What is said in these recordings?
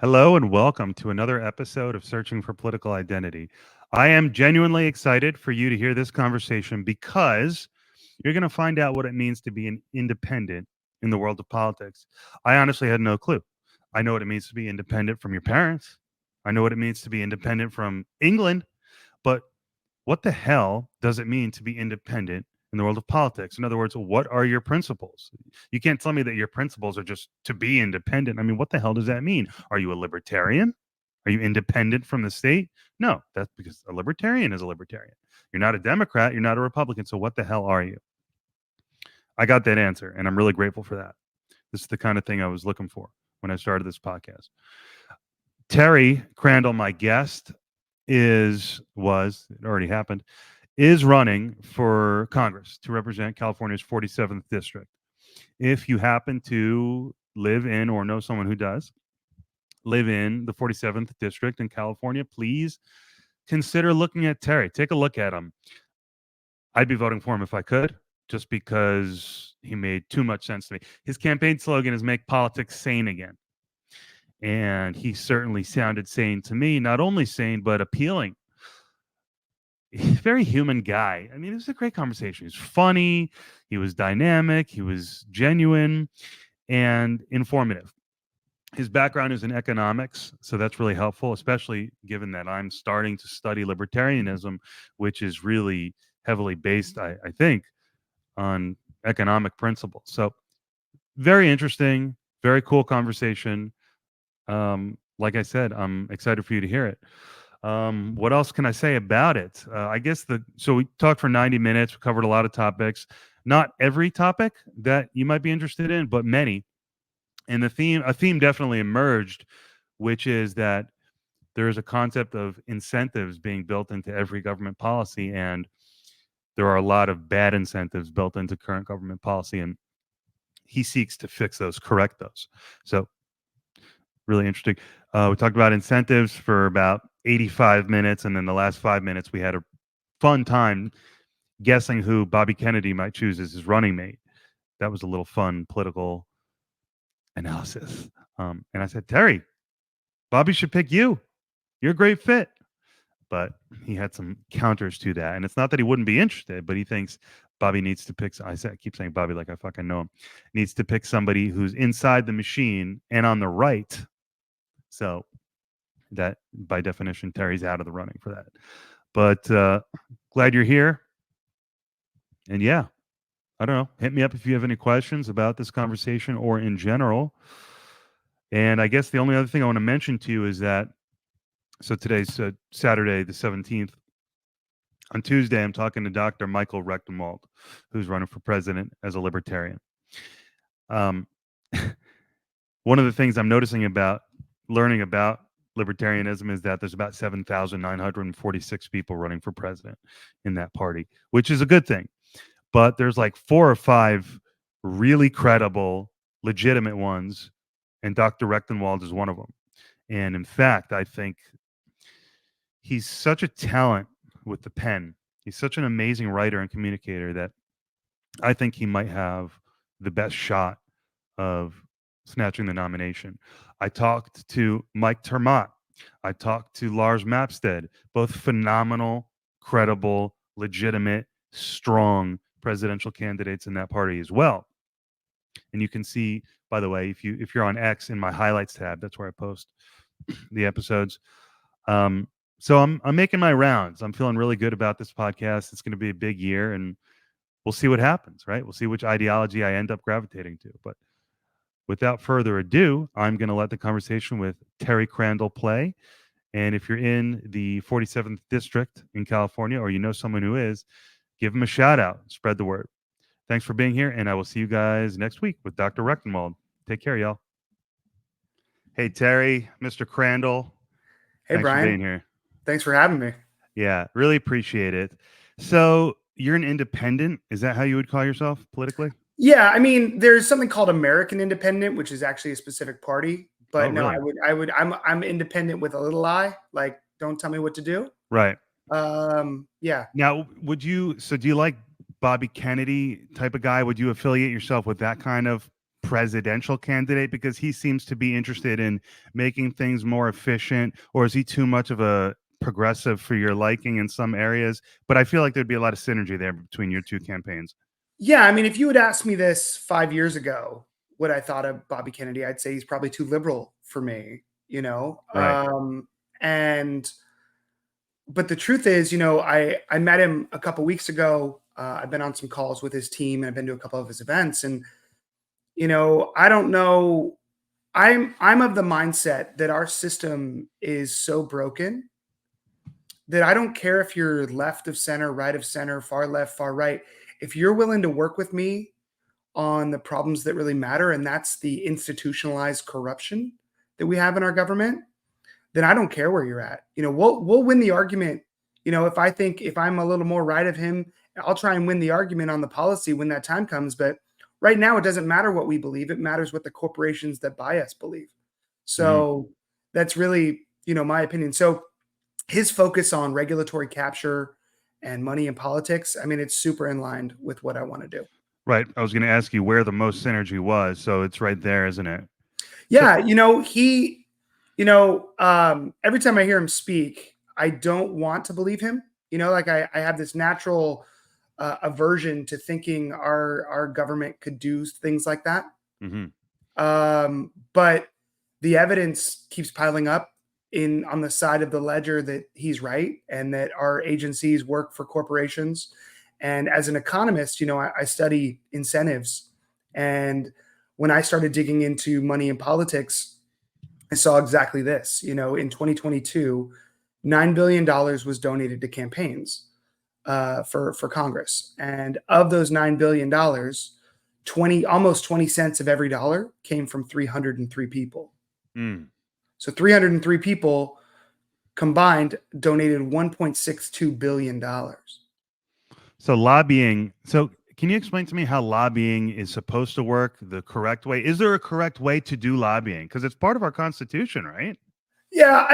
Hello and welcome to another episode of Searching for Political Identity. I am genuinely excited for you to hear this conversation because you're going to find out what it means to be an independent in the world of politics. I honestly had no clue. I know what it means to be independent from your parents. I know what it means to be independent from England, but what the hell does it mean to be independent in the world of politics? In other words, what are your principles? You can't tell me that your principles are just to be independent. I mean, what the hell does that mean? Are you a libertarian? Are you independent from the state? No, that's because a libertarian is a libertarian. You're not a Democrat. You're not a Republican. So what the hell are you? I got that answer, and I'm really grateful for that. This is the kind of thing I was looking for when I started this podcast. Terry Crandall, my guest, it already happened, is running for Congress to represent California's 47th district. If you happen to live in or know someone who does live in the 47th district in California, please consider looking at Terry. Take a look at him. I'd be voting for him if I could, just because he made too much sense to me. His campaign slogan is "Make politics sane again." And he certainly sounded sane to me, not only sane, but appealing. Very human guy. I mean, it was a great conversation. He was funny, he was dynamic, he was genuine and informative. His background is in economics, so that's really helpful, especially given that I'm starting to study libertarianism, which is really heavily based, I think, on economic principles. So, very interesting, very cool conversation. Like I said, I'm excited for you to hear it. What else can I say about it? I guess so we talked for 90 minutes, we covered a lot of topics. Not every topic that you might be interested in, but many. And a theme definitely emerged, which is that there is a concept of incentives being built into every government policy, and there are a lot of bad incentives built into current government policy, and he seeks to fix those, correct those. So really interesting. We talked about incentives for about 85 minutes, and then the last 5 minutes we had a fun time guessing who Bobby Kennedy might choose as his running mate. That was a little fun political analysis. And I said, Terry, Bobby should pick you. You're a great fit. But he had some counters to that. And it's not that he wouldn't be interested, but he thinks Bobby needs to pick. I keep saying Bobby like I fucking know him. Needs to pick somebody who's inside the machine and on the right. So that by definition, Terry's out of the running for that. But glad you're here. And yeah, I don't know. Hit me up if you have any questions about this conversation or in general. And I guess the only other thing I want to mention to you is that, so today's Saturday, the 17th. On Tuesday, I'm talking to Dr. Michael Rechtenwald, who's running for president as a libertarian. One of the things I'm noticing about learning about libertarianism is that there's about 7,946 people running for president in that party, which is a good thing. But there's like 4 or 5 really credible, legitimate ones, and Dr. Rechtenwald is one of them. And in fact, I think he's such a talent with the pen. He's such an amazing writer and communicator that I think he might have the best shot of snatching the nomination. I talked to Mike Termott. I talked to Lars Mapstead, both phenomenal, credible, legitimate, strong presidential candidates in that party as well. And you can see, by the way, if you're on X in my highlights tab, that's where I post the episodes. So I'm making my rounds. I'm feeling really good about this podcast. It's going to be a big year, and we'll see what happens, right? We'll see which ideology I end up gravitating to. But without further ado, I'm going to let the conversation with Terry Crandall play. And if you're in the 47th district in California, or you know someone who is, give them a shout out. Spread the word. Thanks for being here, and I will see you guys next week with Dr. Rechtenwald. Take care, y'all. Hey, Terry, Mr. Crandall. Hey, Thanks Brian. for being here. Thanks for having me. Yeah, really appreciate it. So you're an independent. Is that how you would call yourself politically? Yeah, I mean, there's something called American Independent, which is actually a specific party. But no, really? I'm independent with a little I. Like, don't tell me what to do. Right. Yeah. Now, do you like Bobby Kennedy type of guy? Would you affiliate yourself with that kind of presidential candidate? Because he seems to be interested in making things more efficient, or is he too much of a progressive for your liking in some areas? But I feel like there'd be a lot of synergy there between your two campaigns. Yeah, I mean, if you had asked me this 5 years ago, what I thought of Bobby Kennedy, I'd say he's probably too liberal for me, you know? Right. And but the truth is, I met him a couple weeks ago. I've been on some calls with his team and I've been to a couple of his events. And, I don't know. I'm of the mindset that our system is so broken that I don't care if you're left of center, right of center, far left, far right. If you're willing to work with me on the problems that really matter, and that's the institutionalized corruption that we have in our government, then I don't care where you're at. We'll win the argument. If I'm a little more right of him, I'll try and win the argument on the policy when that time comes. But right now, it doesn't matter what we believe. It matters what the corporations that buy us believe. Mhm. So that's really, my opinion. So his focus on regulatory capture and money in politics, I mean, it's super in line with what I want to do. Right. I was going to ask you where the most synergy was. So it's right there, isn't it? So, Yeah, every time I hear him speak, I don't want to believe him. Like I have this natural aversion to thinking our government could do things like that. mhm. But the evidence keeps piling up on the side of the ledger that he's right and that our agencies work for corporations. And as an economist, I study incentives. And when I started digging into money in politics, I saw exactly this. In 2022, $9 billion was donated to campaigns for Congress. And of those $9 billion, almost 20 cents of every dollar came from 303 people. Mm. So 303 people combined donated $1.62 billion. So lobbying. So can you explain to me how lobbying is supposed to work the correct way? Is there a correct way to do lobbying? Because it's part of our Constitution, right? Yeah,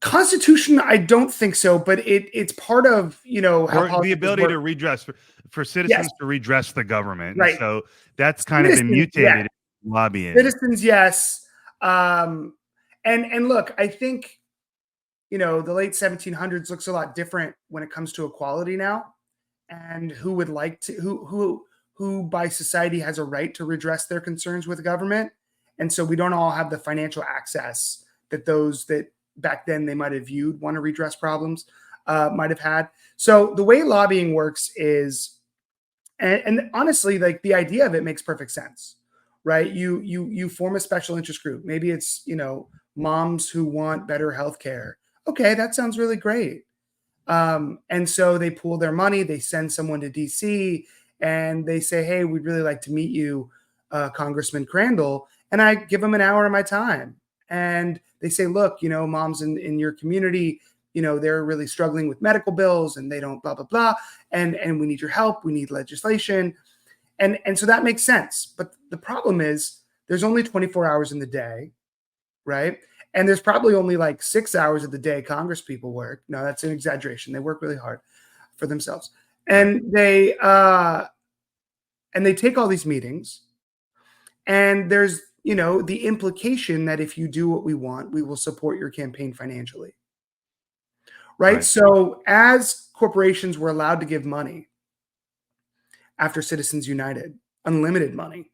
Constitution, I don't think so, but it's part of, how Or the politics ability work. to redress for Yes, citizens to redress the government. And right. so that's kind of been Citizens, yeah. mutated in lobbying. Citizens, yes. And look, I think, the late 1700s looks a lot different when it comes to equality now, and who would like to who by society has a right to redress their concerns with the government. And so we don't all have the financial access that those that back then they might have viewed want to redress problems might have had. So the way lobbying works is, and honestly, like the idea of it makes perfect sense, right? You form a special interest group. Maybe it's moms who want better healthcare. Okay, that sounds really great. And so they pool their money, they send someone to DC and they say, hey, we'd really like to meet you, Congressman Crandall. And I give them an hour of my time. And they say, look, moms in your community, they're really struggling with medical bills and they don't blah, blah, blah. And we need your help. We need legislation. And so that makes sense. But the problem is there's only 24 hours in the day, right? And there's probably only like 6 hours of the day Congress people work. No, that's an exaggeration. They work really hard for themselves. Right. And they take all these meetings. And there's, the implication that if you do what we want, we will support your campaign financially. Right? Right. So as corporations were allowed to give money after Citizens United, unlimited money,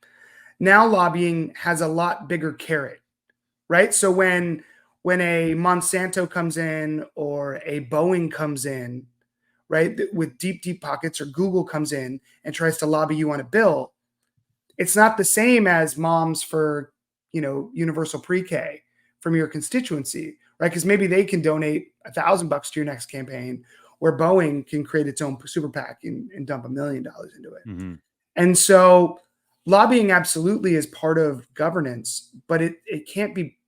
now lobbying has a lot bigger carrot. Right? So when a Monsanto comes in or a Boeing comes in, right, with deep, deep pockets, or Google comes in and tries to lobby you on a bill, it's not the same as moms for, universal pre-K from your constituency, right? Because maybe they can donate $1,000 to your next campaign, where Boeing can create its own super PAC and dump $1 million into it. Mm-hmm. And so lobbying absolutely is part of governance, but it can't be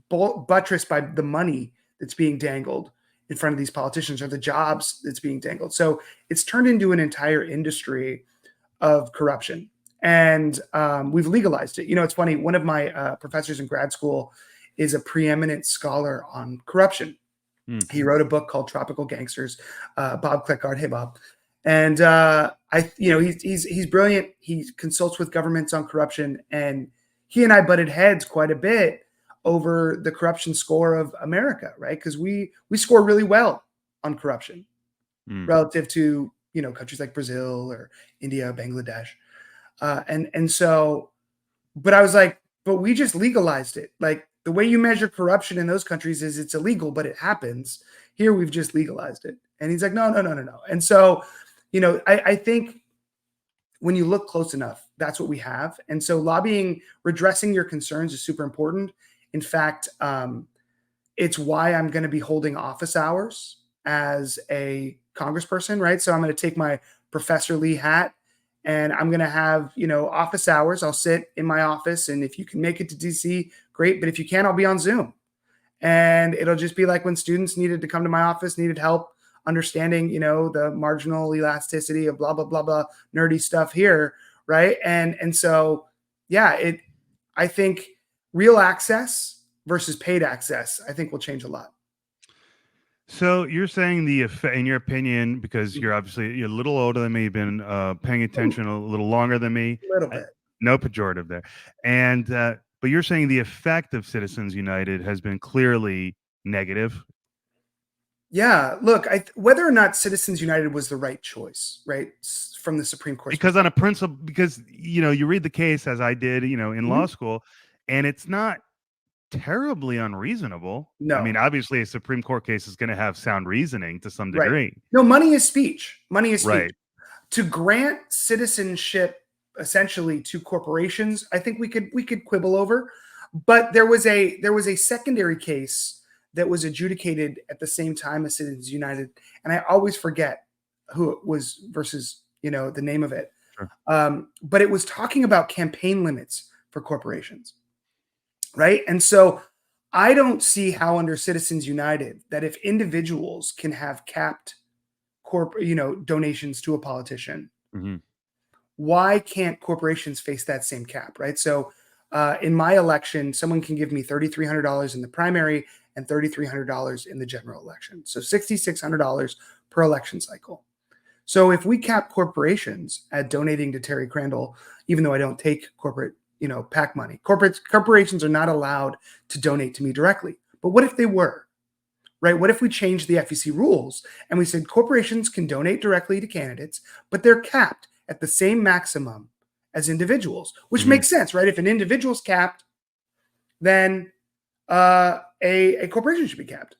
buttressed by the money that's being dangled in front of these politicians or the jobs that's being dangled. So it's turned into an entire industry of corruption. And we've legalized it. It's funny. One of my professors in grad school is a preeminent scholar on corruption. Mm. He wrote a book called Tropical Gangsters, Bob Kleckard. Hey, Bob. And he's brilliant. He consults with governments on corruption, and he and I butted heads quite a bit over the corruption score of America, right? Because we score really well on corruption Mm. relative to countries like Brazil or India, Bangladesh, and so. But I was like, but we just legalized it. Like the way you measure corruption in those countries is it's illegal, but it happens. Here we've just legalized it. And he's like, no, no, no, no, no. And so, I think when you look close enough, that's what we have. And so lobbying, redressing your concerns is super important. In fact, it's why I'm going to be holding office hours as a congressperson, right? So I'm going to take my Professor Lee hat and I'm going to have, office hours. I'll sit in my office. And if you can make it to DC, great. But if you can't, I'll be on Zoom. And it'll just be like when students needed to come to my office, needed help understanding, the marginal elasticity of blah, blah, blah, blah, nerdy stuff here. Right. And so, yeah, I think real access versus paid access, I think will change a lot. So you're saying in your opinion, because you're a little older than me, you've been paying attention a little longer than me. A little bit. No pejorative there. And but you're saying the effect of Citizens United has been clearly negative. Yeah, look, whether or not Citizens United was the right choice, right, from the Supreme Court, because on a principle, because you read the case as I did, in law school, and it's not terribly unreasonable. No. I mean, obviously, a Supreme Court case is going to have sound reasoning to some degree. Right. No, money is speech. Money is speech. Right. To grant citizenship essentially to corporations, I think we could quibble over, but there was a secondary case that was adjudicated at the same time as Citizens United, and I always forget who it was versus the name of it. Sure. But it was talking about campaign limits for corporations. Right. And so I don't see how under Citizens United that if individuals can have capped donations to a politician, why can't corporations face that same cap? Right. So in my election, someone can give me $3,300 in the primary and $3,300 in the general election. So $6,600 per election cycle. So if we cap corporations at donating to Terry Crandall, even though I don't take corporate PAC money. Corporations are not allowed to donate to me directly. But what if they were? Right? What if we changed the FEC rules and we said corporations can donate directly to candidates, but they're capped at the same maximum as individuals, which makes sense, right? If an individual's capped, then a corporation should be capped.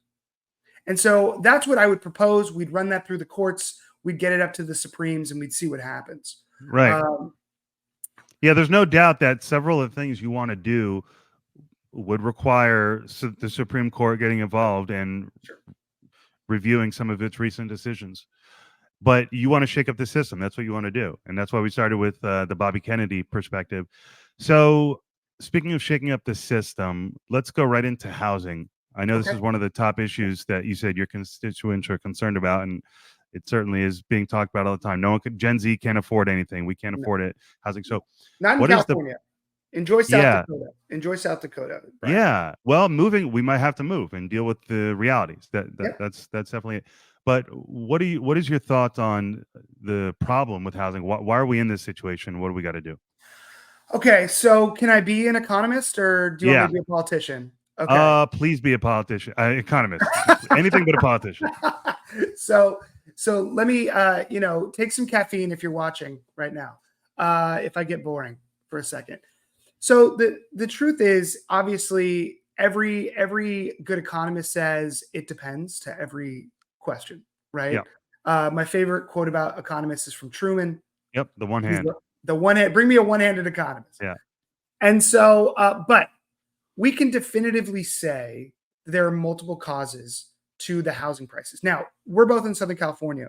And so that's what I would propose. We'd run that through the courts. We'd get it up to the Supremes and we'd see what happens. Right. Yeah, there's no doubt that several of the things you want to do would require the Supreme Court getting involved and reviewing some of its recent decisions. But you want to shake up the system. That's what you want to do. And that's why we started with the Bobby Kennedy perspective. So speaking of shaking up the system, let's go right into housing. I know this is one of the top issues that you said your constituents are concerned about, and it certainly is being talked about all the time. Gen Z can't afford anything. We can't afford it. Housing. So not in California. Enjoy South Dakota. Enjoy South Dakota. Brian. Yeah. Well, we might have to move and deal with the realities. That's definitely it. But what is your thoughts on the problem with housing? Why are we in this situation? What do we got to do? Okay. So can I be an economist or do you want me to be a politician? Okay. Please be a politician. Economist. Anything but a politician. So let me, take some caffeine if you're watching right now. If I get boring for a second. So the truth is, obviously, every good economist says it depends to every question, right? Yeah. My favorite quote about economists is from Truman. Yep, the one hand. The one hand. Bring me a one-handed economist. Yeah. And so, but we can definitively say there are multiple causes to the housing prices. Now, we're both in Southern California,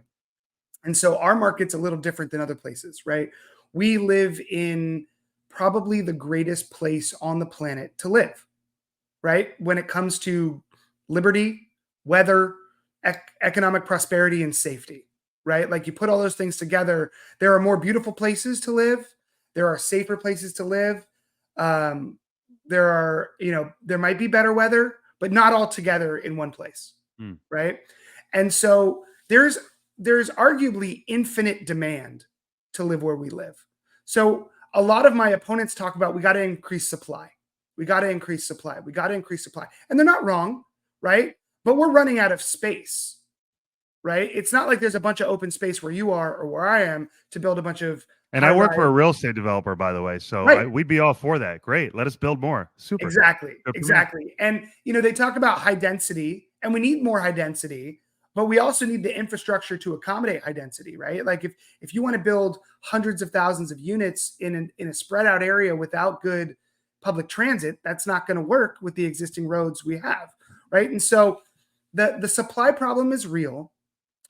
and so our market's a little different than other places, right? We live in probably the greatest place on the planet to live, right? When it comes to liberty, weather, economic prosperity, and safety, right? Like you put all those things together, there are more beautiful places to live. There are safer places to live. There are, there might be better weather, but not all together in one place, right? And so there's there's arguably infinite demand to live where we live. So a lot of my opponents talk about we got to increase supply. We got to increase supply. We got to increase supply. And they're not wrong, right? But we're running out of space, right? It's not like there's a bunch of open space where you are or where I am to build a bunch of And I high work for rise. a real estate developer, by the way. So Right. we'd be all for that. Great. Let us build more. Super. Exactly. Good for me. Exactly. And, they talk about high density, and we need more high density, but we also need the infrastructure to accommodate high density, right? Like if you want to build hundreds of thousands of units in a spread out area without good public transit, that's not going to work with the existing roads we have, right? And so the supply problem is real,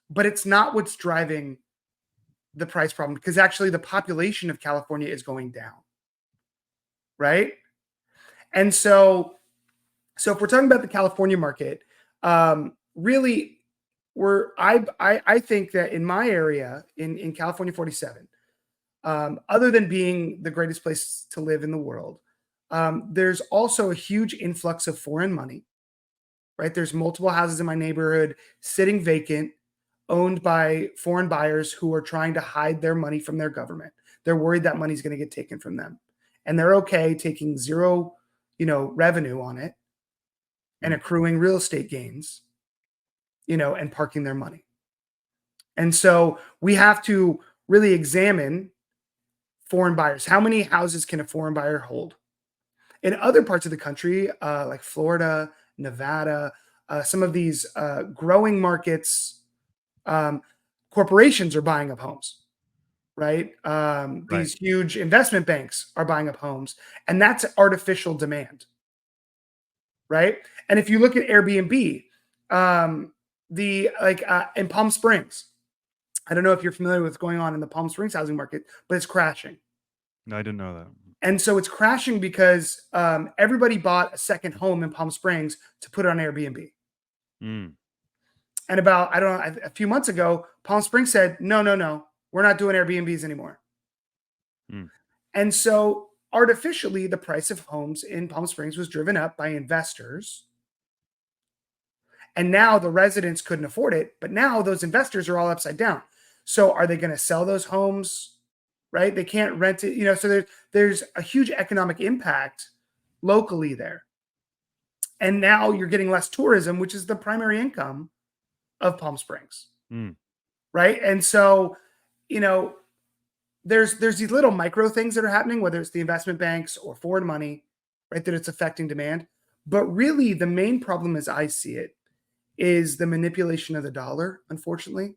but it's not what's driving the price problem, because actually the population of California is going down, right? And so if we're talking about the California market, really, I think that in my area, in California 47, other than being the greatest place to live in the world, there's also a huge influx of foreign money, right? There's multiple houses in my neighborhood sitting vacant, owned by foreign buyers who are trying to hide their money from their government. They're worried that money's going to get taken from them, and they're okay taking zero, revenue on it and accruing real estate gains, and parking their money. And so we have to really examine foreign buyers. How many houses can a foreign buyer hold? In other parts of the country, like Florida, Nevada, some of these growing markets, corporations are buying up homes, right? These huge investment banks are buying up homes, and that's artificial demand, right? And if you look at Airbnb, in Palm Springs, I don't know if you're familiar with what's going on in the Palm Springs housing market, but it's crashing. No, I didn't know that. And so it's crashing because everybody bought a second home in Palm Springs to put on Airbnb. And about, I don't know, a few months ago, Palm Springs said, no, we're not doing Airbnbs anymore. And so artificially, the price of homes in Palm Springs was driven up by investors. And now the residents couldn't afford it, but now those investors are all upside down. So are they going to sell those homes? Right? They can't rent it, so there's a huge economic impact locally there. And now you're getting less tourism, which is the primary income of Palm Springs. Right? And so, there's these little micro things that are happening, whether it's the investment banks or foreign money, right, that it's affecting demand. But really the main problem, as I see it, is the manipulation of the dollar, unfortunately.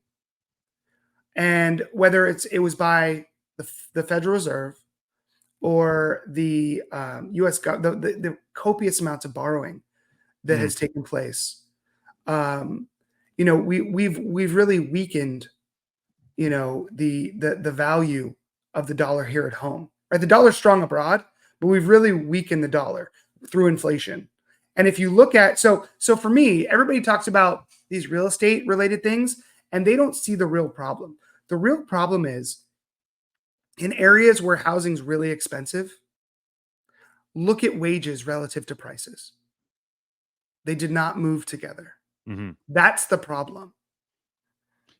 And whether it was by the Federal Reserve or the U.S. The copious amounts of borrowing that has taken place, we've really weakened, the value of the dollar here at home. Right, the dollar's strong abroad, but we've really weakened the dollar through inflation. And if you look at so for me, everybody talks about these real estate related things, and they don't see the real problem. The real problem is, in areas where housing's really expensive, look at wages relative to prices. They did not move together. That's the problem.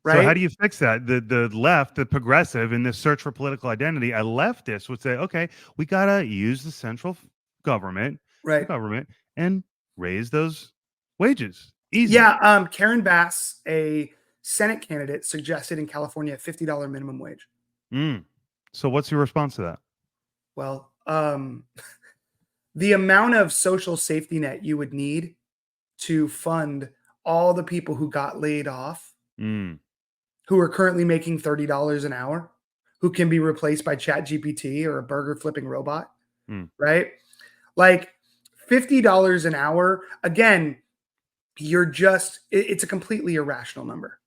Right? So how do you fix that? The left, the progressive, in this search for political identity, a leftist would say, okay, we got to use the central government, and raise those wages. Easy. Yeah. Karen Bass, a Senate candidate, suggested in California a $50 minimum wage. So what's your response to that? Well, the amount of social safety net you would need to fund all the people who got laid off, who are currently making $30 an hour, who can be replaced by ChatGPT or a burger flipping robot, right? Like $50 an hour, again, it's a completely irrational number.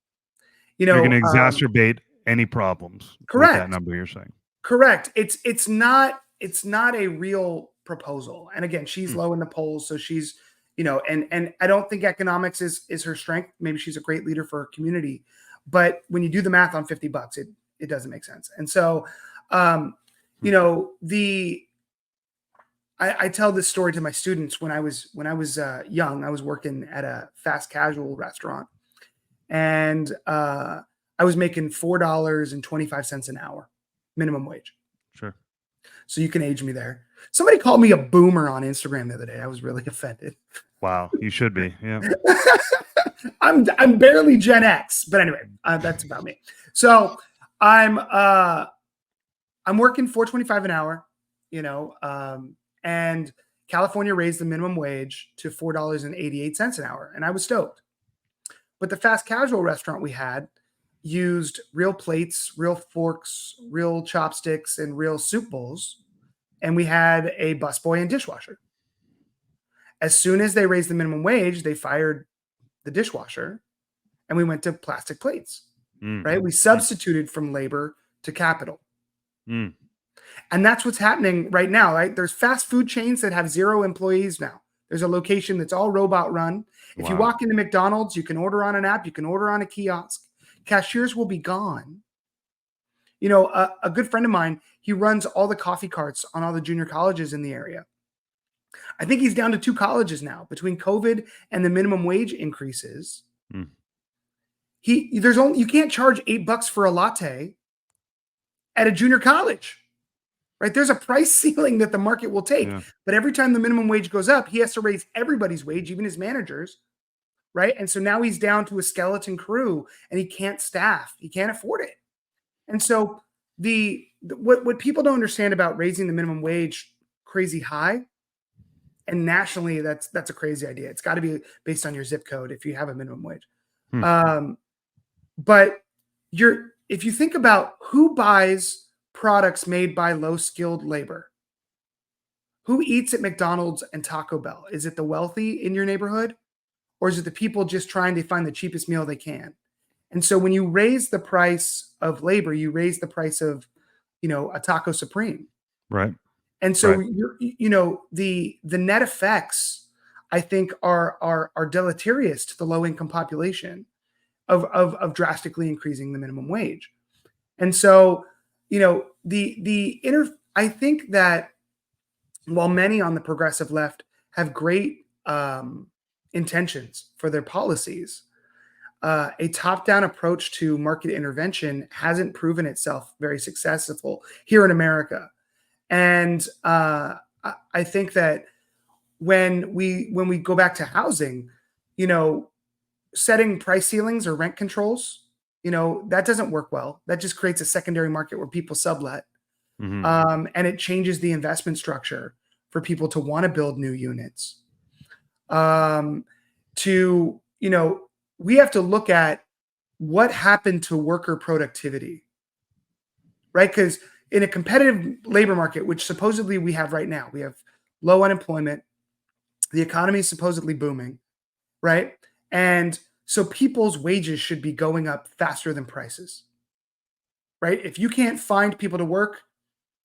You're going to exacerbate any problems with that number, you're saying. Correct. It's not a real proposal. And again, she's low in the polls, so she's, and I don't think economics is her strength. Maybe she's a great leader for her community, but when you do the math on $50, it doesn't make sense. And so, I tell this story to my students. When I was young, I was working at a fast casual restaurant, and I I was making $4.25 an hour minimum wage. Sure. So you can age me there. Somebody called me a boomer on Instagram the other day. I was really offended. Wow. You should be. Yeah. I'm barely Gen X, but anyway, that's about me. So I'm working $4.25 an hour, and California raised the minimum wage to $4.88 an hour, and I was stoked. But the fast casual restaurant we had used real plates, real forks, real chopsticks, and real soup bowls, and we had a busboy and dishwasher. As soon as they raised the minimum wage, they fired the dishwasher, and we went to plastic plates. Right? We substituted from labor to capital. And that's what's happening right now, right? There's fast food chains that have 0 employees now. There's a location that's all robot run. If you walk into McDonald's, you can order on an app, you can order on a kiosk. Cashiers will be gone. A good friend of mine, he runs all the coffee carts on all the junior colleges in the area. I think he's down to 2 colleges now. Between COVID and the minimum wage increases, you can't charge $8 for a latte at a junior college, right? There's a price ceiling that the market will take. Yeah. But every time the minimum wage goes up, he has to raise everybody's wage, even his managers, right? And so now he's down to a skeleton crew and he can't staff. He can't afford it. And so what people don't understand about raising the minimum wage crazy high, and nationally, that's a crazy idea. It's got to be based on your zip code if you have a minimum wage. But if you think about who buys products made by low-skilled labor, who eats at McDonald's and Taco Bell? Is it the wealthy in your neighborhood, or is it the people just trying to find the cheapest meal they can? And so when you raise the price of labor, you raise the price of, a Taco Supreme. Right. And so the net effects, I think, are deleterious to the low-income population of drastically increasing the minimum wage. And so, I think that while many on the progressive left have great intentions for their policies, a top-down approach to market intervention hasn't proven itself very successful here in America. And I think that when we go back to housing, setting price ceilings or rent controls, that doesn't work well. That just creates a secondary market where people sublet. And it changes the investment structure for people to want to build new units. We have to look at what happened to worker productivity, right? Because in a competitive labor market, which supposedly we have right now, we have low unemployment, the economy is supposedly booming, right? And so people's wages should be going up faster than prices, right? If you can't find people to work,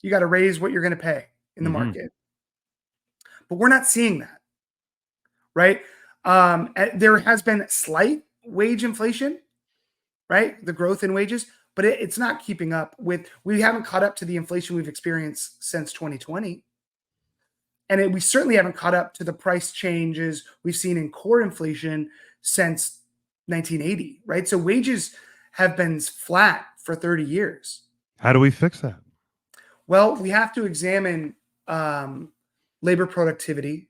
you got to raise what you're going to pay in the market. But we're not seeing that, right? There has been slight wage inflation, right? The growth in wages, but it's not keeping up with, we haven't caught up to the inflation we've experienced since 2020. And we certainly haven't caught up to the price changes we've seen in core inflation since 1980, right? So wages have been flat for 30 years. How do we fix that? Well, we have to examine labor productivity,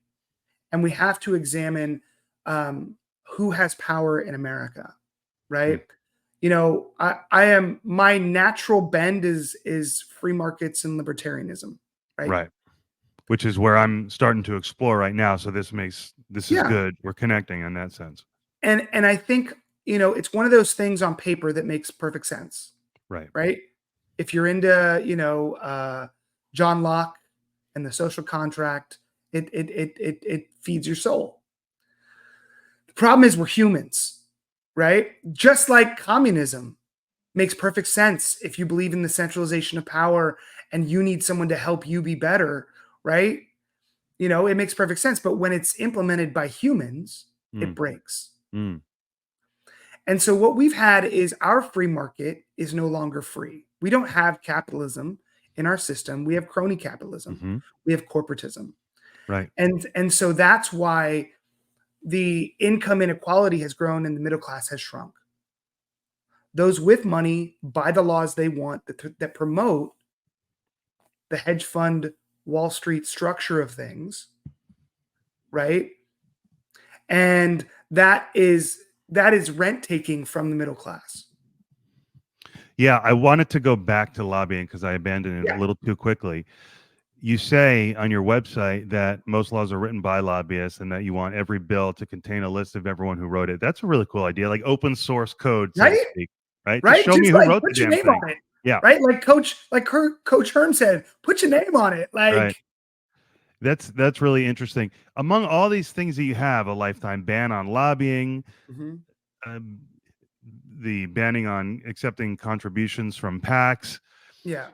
and we have to examine who has power in America, right? My natural bend is free markets and libertarianism, right? Right. Which is where I'm starting to explore right now. So this is good. We're connecting in that sense. And I think, it's one of those things on paper that makes perfect sense. Right. Right. If you're into, John Locke and the social contract, it feeds your soul. The problem is we're humans, right? Just like communism makes perfect sense if you believe in the centralization of power and you need someone to help you be better, right? It makes perfect sense. But when it's implemented by humans, it breaks. And so what we've had is our free market is no longer free. We don't have capitalism in our system. We have crony capitalism. We have corporatism. Right. And so that's why the income inequality has grown and the middle class has shrunk. those with money buy the laws they want that promote the hedge fund Wall Street structure of things, right? And that is rent taking from the middle class. Yeah, I wanted to go back to lobbying because I abandoned it a Yeah. little too quickly. You say on your website that most laws are written by lobbyists and that you want every bill to contain a list of everyone who wrote it. That's a really cool idea, like open source code, so to Right? speak, right? Just Right? show me Just who like wrote the put your damn name thing. on it. Yeah, Right? Like Coach Herm said, put your name on it. right. Like, That's really interesting. Among all these things that you have, a lifetime ban on lobbying, mhm, um, the banning on accepting contributions from PACs. yeah.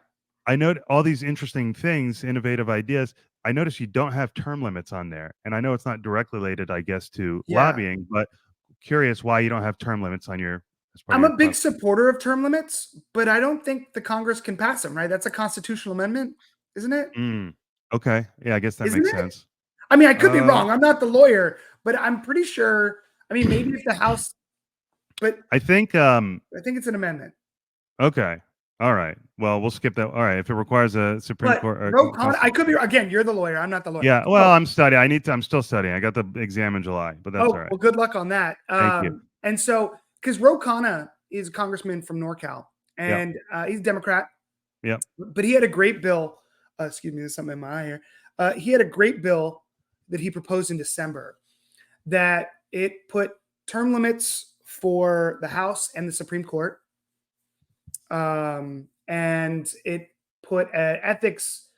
I note all these interesting things, innovative ideas. I notice you don't have term limits on there, and I know it's not directly related, I guess, to Yeah. lobbying, but curious why you don't have term limits on your as part of I'm your a big constitution. supporter of term limits, but I don't think the Congress can pass them, right? That's a constitutional amendment, isn't it? Mm, okay, yeah, I guess that Isn't makes it? sense. I mean, I could be Uh, wrong. I'm not the lawyer, but I'm pretty sure. I mean, maybe if the House, but I think. I think it's an amendment. Okay, all right. Well, we'll skip that. All right, if it requires a Supreme But Court or Ro Khanna, I could be constitution. again. You're the lawyer. I'm not the lawyer. Yeah, well, So, I'm studying. I need to. I'm still studying. I got the exam in July, but that's all oh right. well, good luck on that. Thank you. And so because Ro Khanna is a congressman from NorCal, Yep. and he's a Democrat, Yep. but he had a great bill. Excuse me, there's something in my eye here. He had a great bill that he proposed in December that it put term limits for the House and the Supreme Court, and it put an ethics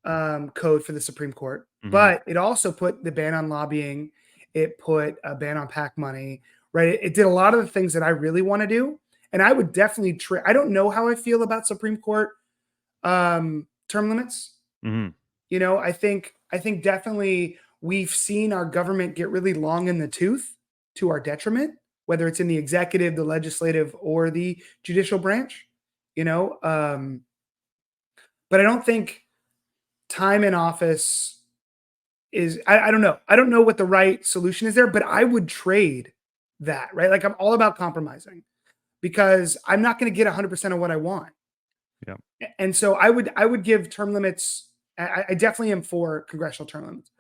code for the Supreme Court, Hmm. but it also put the ban on lobbying. It put a ban on PAC money, right? It did a lot of the things that I really want to do. And I would definitely I don't know how I feel about Supreme Court term limits. Hmm. I think definitely we've seen our government get really long in the tooth to our detriment, whether it's in the executive, the legislative, or the judicial branch. You know, but I don't think time in office is. I don't know. I don't know what the right solution is there, but I would trade that, right? Like I'm all about compromising because I'm not going to get 100% of what I want. Yeah. And so I would give term limits. I definitely am for congressional term limits.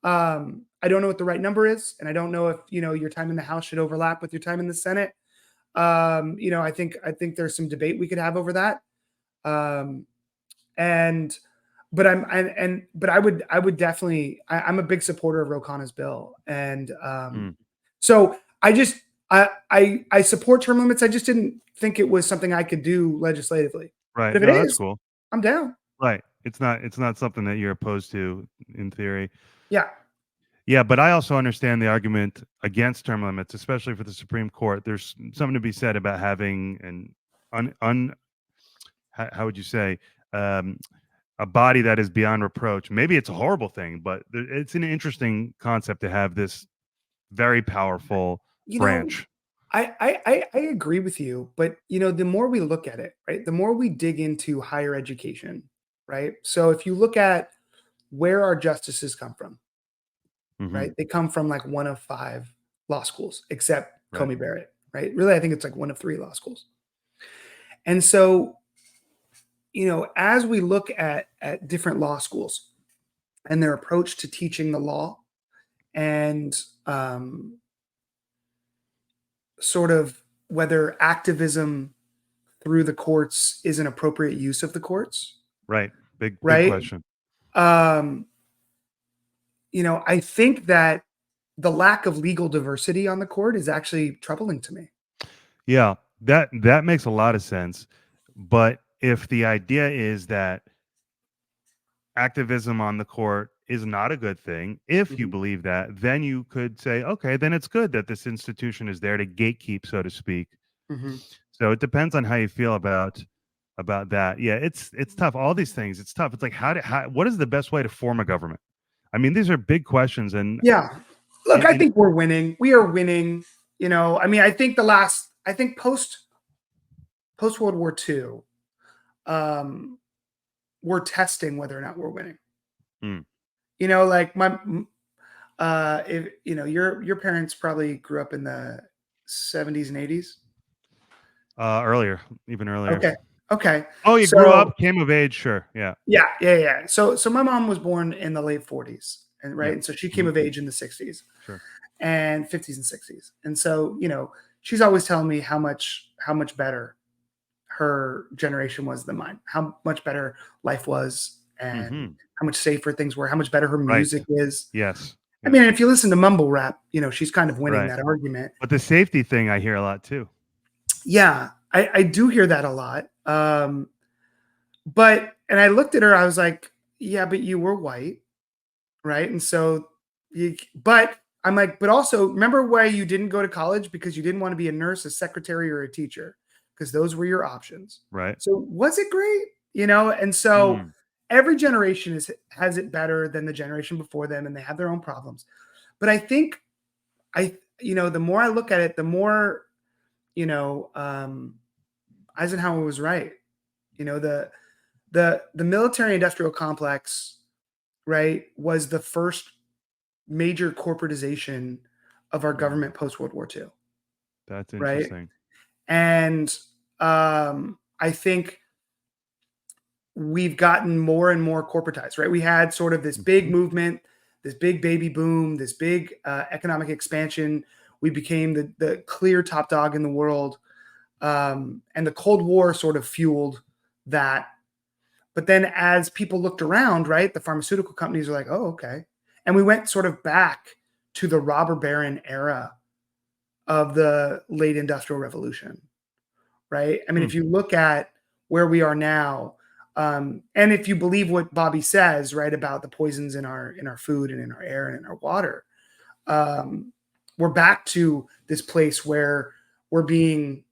I don't know what the right number is, and I don't know if your time in the House should overlap with your time in the Senate. I think there's some debate we could have over that. Um, and but but I would definitely I'm a big supporter of Ro Khanna's bill, and Mm, so I support term limits. I just didn't think it was something I could do legislatively. right. But if it No, that's is, cool. I'm down. Right. It's not something that you're opposed to in theory. Yeah. Yeah, but I also understand the argument against term limits, especially for the Supreme Court. There's something to be said about having an un how would you say um, a body that is beyond reproach. Maybe it's a horrible thing, but it's an interesting concept to have this very powerful You know, branch. I agree with you, but the more we look at it, right, the more we dig into higher education, right? So if you look at where our justices come from, Hmm. right? They come from like one of five law schools, except Right. Comey Barrett, right? Really, I think it's like one of three law schools. And so, as we look at different law schools and their approach to teaching the law and sort of whether activism through the courts is an appropriate use of the courts, Right. Big right? question. Um, I think that the lack of legal diversity on the court is actually troubling to me. Yeah, that makes a lot of sense. But if the idea is that activism on the court is not a good thing, if you Mhm, believe that, then you could say, okay, then it's good that this institution is there to gatekeep, so to speak. mhm. So it depends on how you feel about that. Yeah, it's tough. All these things, it's tough. It's like what is the best way to form a government? I mean, these are big questions, and Yeah. Look, I in think we're winning. We are winning. I mean, I think post World War II, um, we're testing whether or not we're winning. mm, Like if your parents probably grew up in the 70s and 80s. Earlier, even earlier. Okay. Okay. Oh, you grew So up, came of age, sure, yeah, yeah, yeah, yeah. So my mom was born in the late 40s, and right, yeah, and so she came mhm, of age in the 60s sure, and 50s and 60s, and so she's always telling me how much better her generation was than mine, how much better life was, and mhm, how much safer things were, how much better her right, music is. yes, I yeah, mean, if you listen to mumble rap, she's kind of winning right. that argument. But the safety thing I hear a lot too. Yeah, I do hear that a lot. But and I looked at her, I was like, yeah, but you were white, right? And so but I'm like, but also remember why you didn't go to college? Because you didn't want to be a nurse, a secretary, or a teacher, because those were your options. Right. So was it great? And so Mm, every generation has it better than the generation before them, and they have their own problems. But I think the more I look at it, the more, you know, um, Eisenhower was right. The military industrial complex, right, was the first major corporatization of our mm, government post World War II, that's right? interesting. And I think we've gotten more and more corporatized, right? We had sort of this big Mhm, movement, this big baby boom, this big economic expansion. We became the clear top dog in the world, and the Cold War sort of fueled that. But then as people looked around, right, the pharmaceutical companies are like, oh, okay. And we went sort of back to the robber baron era of the late industrial revolution, right? I mean, mm, if you look at where we are now, and if you believe what Bobby says, right, about the poisons in our food and in our air and in our water, um, we're back to this place where we're being,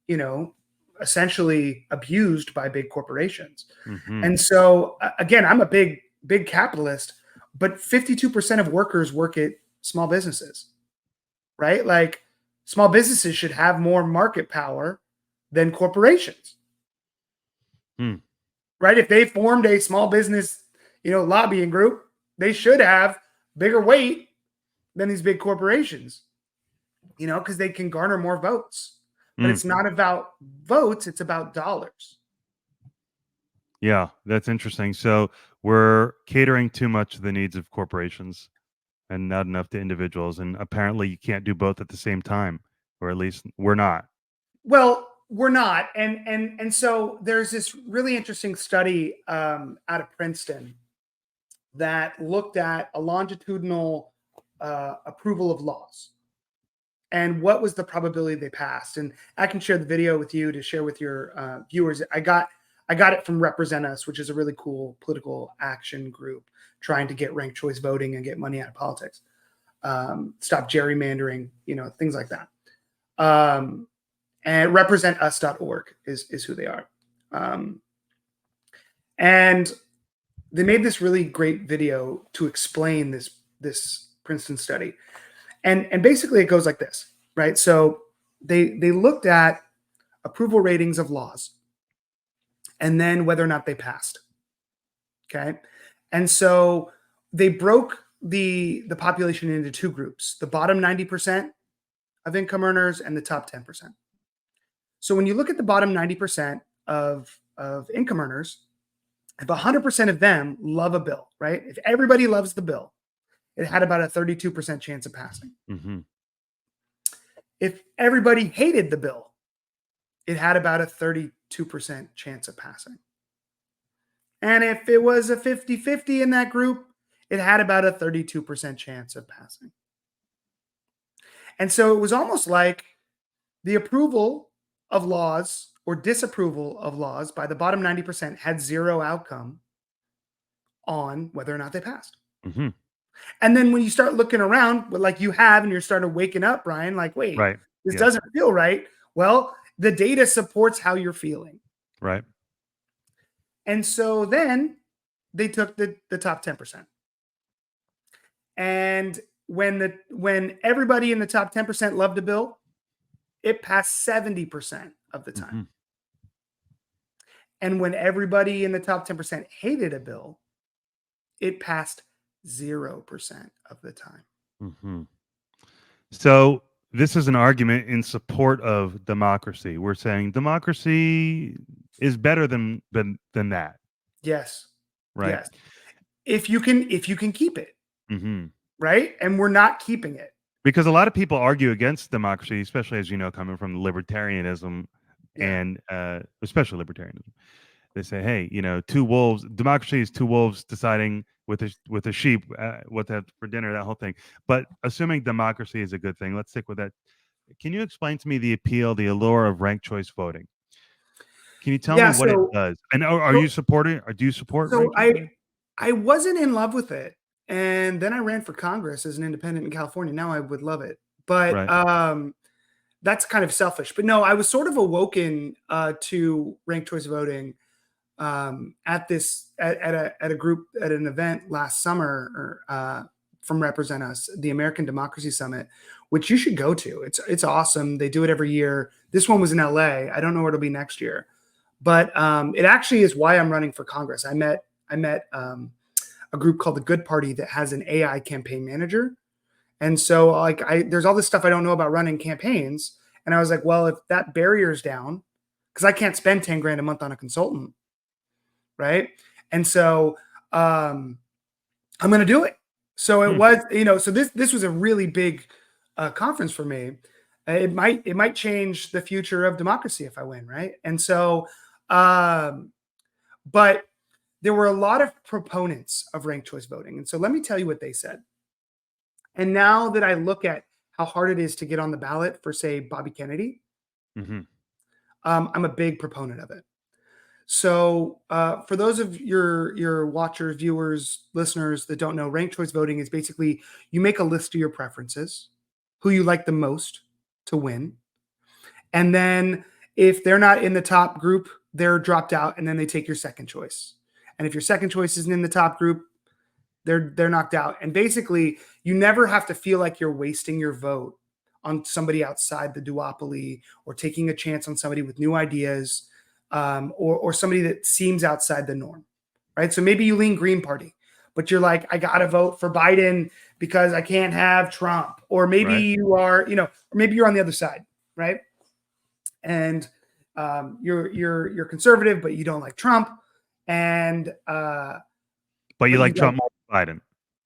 essentially abused by big corporations. mhm, And so again, I'm a big capitalist, but 52% of workers work at small businesses, right? Like small businesses should have more market power than corporations, mm, right? If they formed a small business, lobbying group, they should have bigger weight than these big corporations, because they can garner more votes. But mm. it's not about votes, it's about dollars. Yeah, that's interesting. So we're catering too much to the needs of corporations and not enough to individuals, and apparently you can't do both at the same time, or at least we're not. Well, we're not, and so there's this really interesting study out of Princeton that looked at a longitudinal approval of laws and what was the probability they passed. And I can share the video with you to share with your viewers. I got it from Represent Us, which is a really cool political action group trying to get ranked choice voting and get money out of politics, stop gerrymandering, things like that. Um, and representus.org is who they are. Um, and they made this really great video to explain this Princeton study. And basically it goes like this, right? So they looked at approval ratings of laws and then whether or not they passed. Okay. And so they broke the population into two groups, the bottom 90% of income earners and the top 10%. So when you look at the bottom 90% of income earners, if 100% of them love a bill, right? If everybody loves the bill, it had about a 32% chance of passing. Hmm. If everybody hated the bill, it had about a 32% chance of passing. And if it was a 50-50 in that group, it had about a 32% chance of passing. And so it was almost like the approval of laws or disapproval of laws by the bottom 90% had zero outcome on whether or not they passed. Hmm. And then when you start looking around, like you have, and you're starting waking up, Brian, like, wait, Right. this Yes. doesn't feel right. Well, the data supports how you're feeling. Right. And so then they took the top 10%. And when everybody in the top 10% loved a bill, it passed 70% of the time. Hmm. And when everybody in the top 10% hated a bill, it passed 0% of the time. Hmm. So this is an argument in support of democracy. We're saying democracy is better than that, Yes. right? Yes. If you can keep it, Hmm. right? And we're not keeping it. Because a lot of people argue against democracy, especially as you know, coming from libertarianism Yeah. and especially libertarianism. They say, hey, two wolves. Democracy is two wolves deciding with a sheep what to have for dinner. That whole thing. But assuming democracy is a good thing, let's stick with that. Can you explain to me the appeal, the allure of ranked choice voting? Can you tell me Yeah, what it so does? And are so you supporting, or do you support so ranked choice I voting? I wasn't in love with it, and then I ran for Congress as an independent in California. Now I would love it. But, Right. that's kind of selfish. But no, I was sort of awoken, to ranked choice voting, at a group at an event last summer or, from Represent Us, the American Democracy Summit, which you should go to. It's awesome. They do it every year. This one was in LA. I don't know where it'll be next year. But it actually is why I'm running for Congress. I met a group called the Good Party that has an AI campaign manager, and so like there's all this stuff I don't know about running campaigns, and I was like, well, if that barrier's down, because I can't spend 10 grand a month on a consultant, right? And so um, I'm going to do it. So it Hmm. was, so this was a really big conference for me. It might change the future of democracy if I win, right? And so, um, but there were a lot of proponents of ranked choice voting, and so let me tell you what they said. And now that I look at how hard it is to get on the ballot for, say, Bobby Kennedy, Hmm. I'm a big proponent of it. So, for those of your watchers, viewers, listeners that don't know, ranked choice voting is basically you make a list of your preferences, who you like the most to win, and then if they're not in the top group, they're dropped out, and then they take your second choice. And if your second choice isn't in the top group, they're knocked out. And basically, you never have to feel like you're wasting your vote on somebody outside the duopoly or taking a chance on somebody with new ideas, or somebody that seems outside the norm, right? So maybe you lean Green Party, but you're like, I got to vote for Biden because I can't have Trump. Or maybe Right. you are, or maybe you're on the other side, right? And you're conservative, but you don't like Trump, and But you but you like don't Trump more than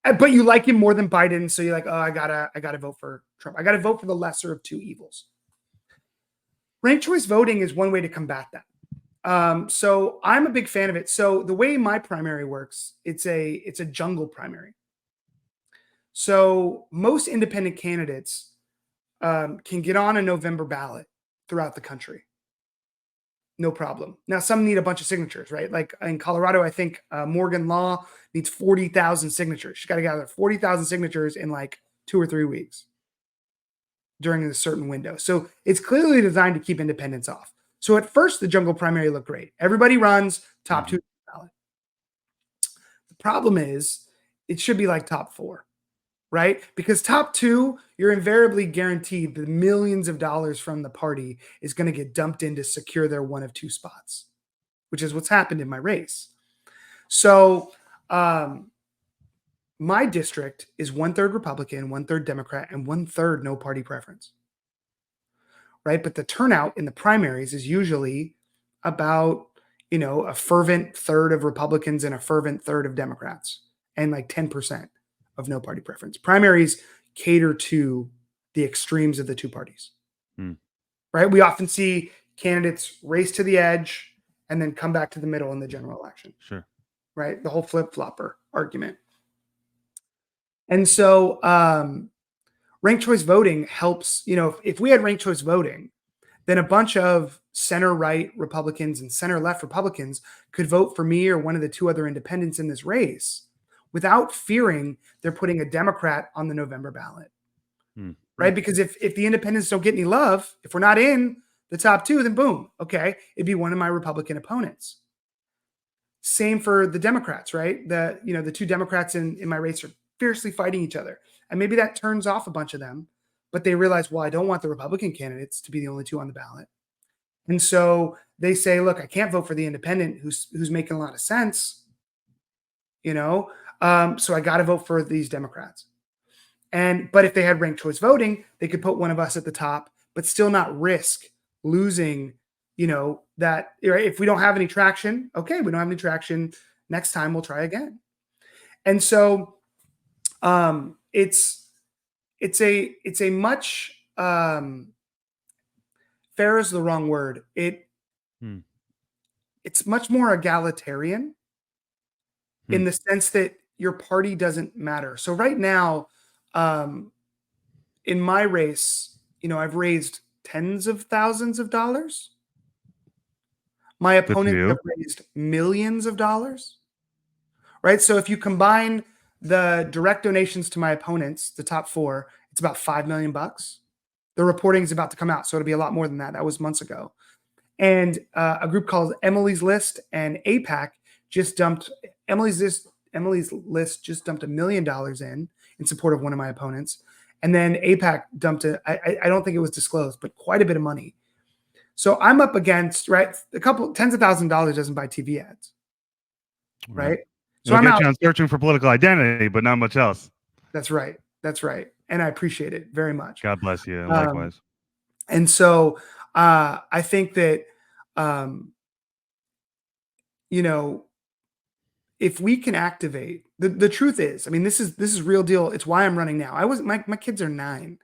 Biden. but you like him more than Biden, so you're like, oh, I gotta vote for Trump. I gotta vote for the lesser of two evils. Ranked choice voting is one way to combat that. So I'm a big fan of it. So the way my primary works, it's a jungle primary. So most independent candidates can get on a November ballot throughout the country, no problem. Now some need a bunch of signatures, right? Like in Colorado, I think Morgan Law needs 40,000 signatures. She's got to gather 40,000 signatures in like 2 or 3 weeks during a certain window. So it's clearly designed to keep independents off. So at first, the jungle primary looked great. Everybody runs top Hmm. two ballot. The problem is it should be like top four, right? Because top two, you're invariably guaranteed the millions of dollars from the party is going to get dumped in to secure their one of two spots, which is what's happened in my race. So um, my district is 1/3 Republican, 1/3 Democrat, and 1/3 no party preference, right? But the turnout in the primaries is usually about, a fervent third of Republicans and a fervent third of Democrats, and like 10% of no party preference. Primaries cater to the extremes of the two parties, Hmm. right? We often see candidates race to the edge and then come back to the middle in the general election, Sure. right? The whole flip flopper argument. And so, ranked choice voting helps. If we had ranked choice voting, then a bunch of center right Republicans and center left Republicans could vote for me or one of the two other independents in this race without fearing they're putting a Democrat on the November ballot, Hmm. right? Because if the independents don't get any love, if we're not in the top two, then boom, okay, it'd be one of my Republican opponents. Same for the Democrats, right? The two Democrats in my race are fiercely fighting each other. And maybe that turns off a bunch of them, but they realize, well, I don't want the Republican candidates to be the only two on the ballot. And so they say, look, I can't vote for the independent who's making a lot of sense, so I got to vote for these Democrats. But if they had ranked choice voting, they could put one of us at the top, but still not risk losing, that, right? If we don't have any traction, okay, we don't have any traction. Next time we'll try again. And so it's a much fair is the wrong word. Hmm. It's much more egalitarian in Hmm. the sense that your party doesn't matter. So right now, um, in my race, I've raised tens of thousands of dollars. My Good for opponents have you. raised millions of dollars, right? So if you combine the direct donations to my opponents, the top four, it's about 5 million bucks. The reporting is about to come out, so it'll be a lot more than that. That was months ago. And a group called Emily's List and APAC just dumped Emily's List just dumped $1 million in support of one of my opponents, and then APAC dumped it. I don't think it was disclosed, but quite a bit of money. So I'm up against, right, a couple tens of thousands of dollars doesn't buy TV ads, Right. right? So It'll I'm get out. you on searching for political identity, but not much else. That's right. That's right. And I appreciate it very much. God bless you. And Um, likewise. and so I think that, um, you know, if we can activate the truth is, I mean, this is real deal. It's why I'm running now. I wasn't my kids are 9.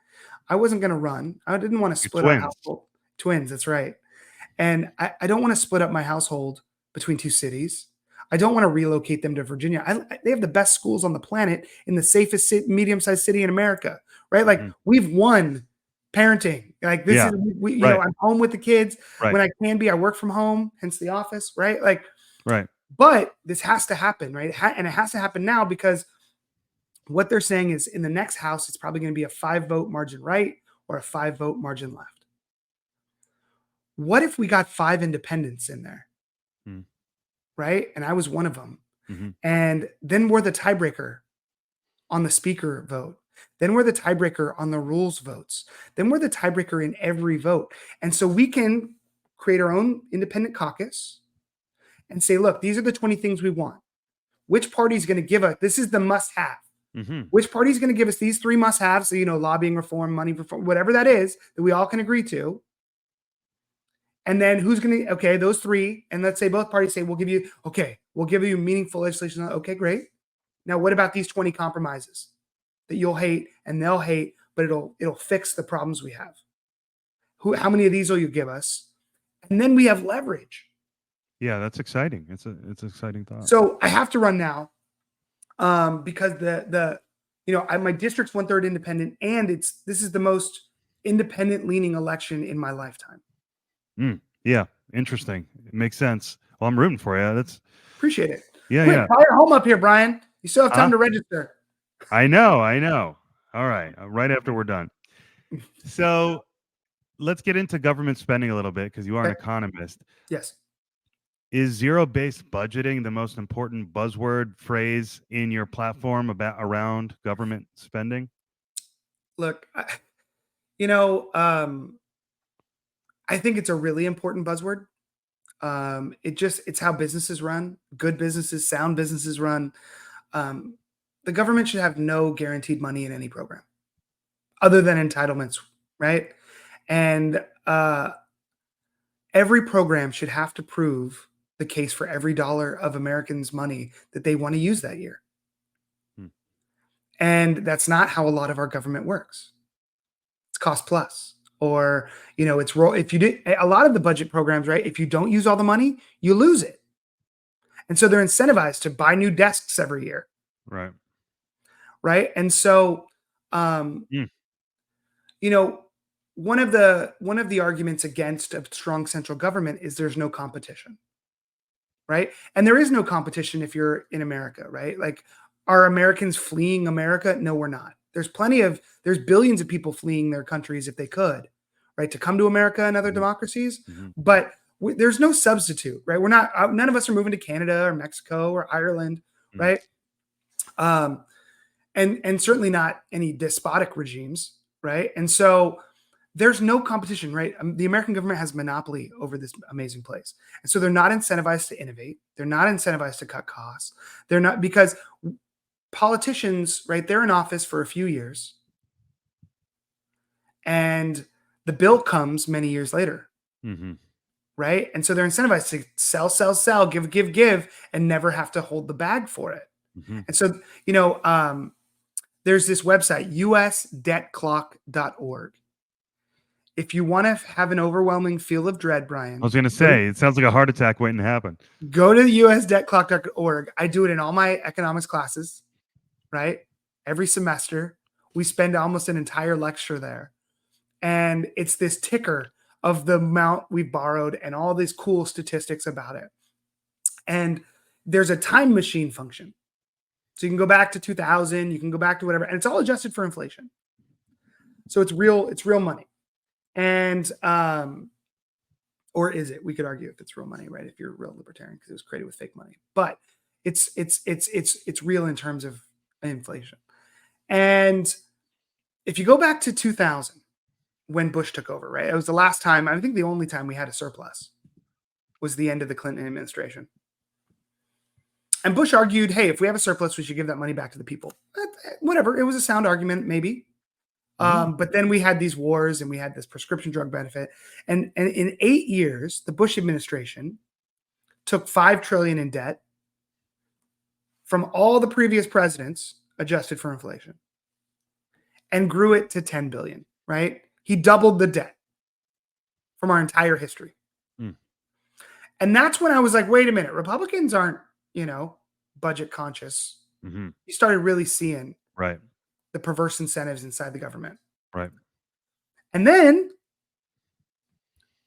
I wasn't gonna run. I didn't want to Your split our twins. household. Twins, that's right. And I don't want to split up my household between 2 cities. I don't want to relocate them to Virginia. They have the best schools on the planet in the safest medium-sized city in America, right? Like Mhm. we've won parenting. Like this Yeah. is Right. I'm home with the kids Right. when I can be. I work from home, hence the office, right? Like, Right. but this has to happen, right? And it has to happen now because what they're saying is in the next house, it's probably going to be a 5-vote margin right or a 5-vote margin left. What if we got 5 independents in there, Mm. right? And I was one of them. Mhm. And then we're the tiebreaker on the speaker vote. Then we're the tiebreaker on the rules votes. Then we're the tiebreaker in every vote. And so we can create our own independent caucus and say, look, these are the 20 things we want. Which party is going to give us, this is the must have. Mhm. Which party is going to give us these 3 must haves? So, lobbying reform, money reform, whatever that is that we all can agree to. And then who's going to, okay, those 3. And let's say both parties say, we'll give you meaningful legislation. Okay, great. Now, what about these 20 compromises that you'll hate and they'll hate, but it'll fix the problems we have? How many of these will you give us? And then we have leverage. Yeah, that's exciting. It's an exciting thought. So I have to run now because my district's 1/3 independent, and this is the most independent leaning election in my lifetime. Yeah, interesting. It makes sense. Well, I'm rooting for you. That's Appreciate it. yeah, Quick, yeah. fire home up here, Brian. You still have Huh? time to register. I know, I know. All right, right after we're done. So let's get into government spending a little bit because you are an Okay. economist. Yes. Is zero-based budgeting the most important buzzword phrase in your platform around government spending? Look, you know, um, I think it's a really important buzzword. It's how businesses run. Good businesses, sound businesses run. Um, the government should have no guaranteed money in any program other than entitlements, right? And every program should have to prove the case for every dollar of Americans' money that they want to use that year. Hmm. And that's not how a lot of our government works. It's cost plus, or it's if you did a lot of the budget programs, right? If you don't use all the money, you lose it, and so they're incentivized to buy new desks every year, Right. right? And so, um, Mm. you know, one of the arguments against a strong central government is there's no competition, right? And there is no competition if you're in America, right? Like, are Americans fleeing America? No, we're not. There's billions of people fleeing their countries if they could, right, to come to America and other Mhm. democracies. Mhm. But there's no substitute, right? We're not. None of us are moving to Canada or Mexico or Ireland, Mm. right? Um, and certainly not any despotic regimes, right? And so there's no competition, right? The American government has monopoly over this amazing place. And so they're not incentivized to innovate. They're not incentivized to cut costs. They're not, because politicians, right? They're in office for a few years. and the bill comes many years later, Mm-hmm. right? And so they're incentivized to sell, give, and never have to hold the bag for it. Mm-hmm. And so, there's this website, usdebtclock.org. If you want to have an overwhelming feel of dread, I Brian, was going to say, it sounds like a heart attack waiting to happen. go to usdebtclock.org. I do it in all my economics classes, right? Every semester. We spend almost an entire lecture there. And it's this ticker of the amount we've borrowed and all these cool statistics about it. And there's a time machine function. So you can go back to 2000, you can go back to whatever, and it's all adjusted for inflation. So it's real money. And or is it? We could argue if it's real money, right? If you're a real libertarian, because it was created with fake money. But it's real in terms of inflation. And if you go back to 2000, when Bush took over, right? It was the last time, I think the only time we had a surplus was the end of the Clinton administration. And Bush argued, hey, if we have a surplus, we should give that money back to the people. Whatever. It was a sound argument, maybe. But then we had these wars and we had this prescription drug benefit. And in 8 years, the Bush administration took $5 trillion in debt from all the previous presidents, adjusted for inflation, and grew it to 10 billion, right? He doubled the debt from our entire history. Mm. And that's when I was like, wait a minute, Republicans aren't, budget conscious. Mm-hmm. You started really seeing Right. the perverse incentives inside the government. Right. And then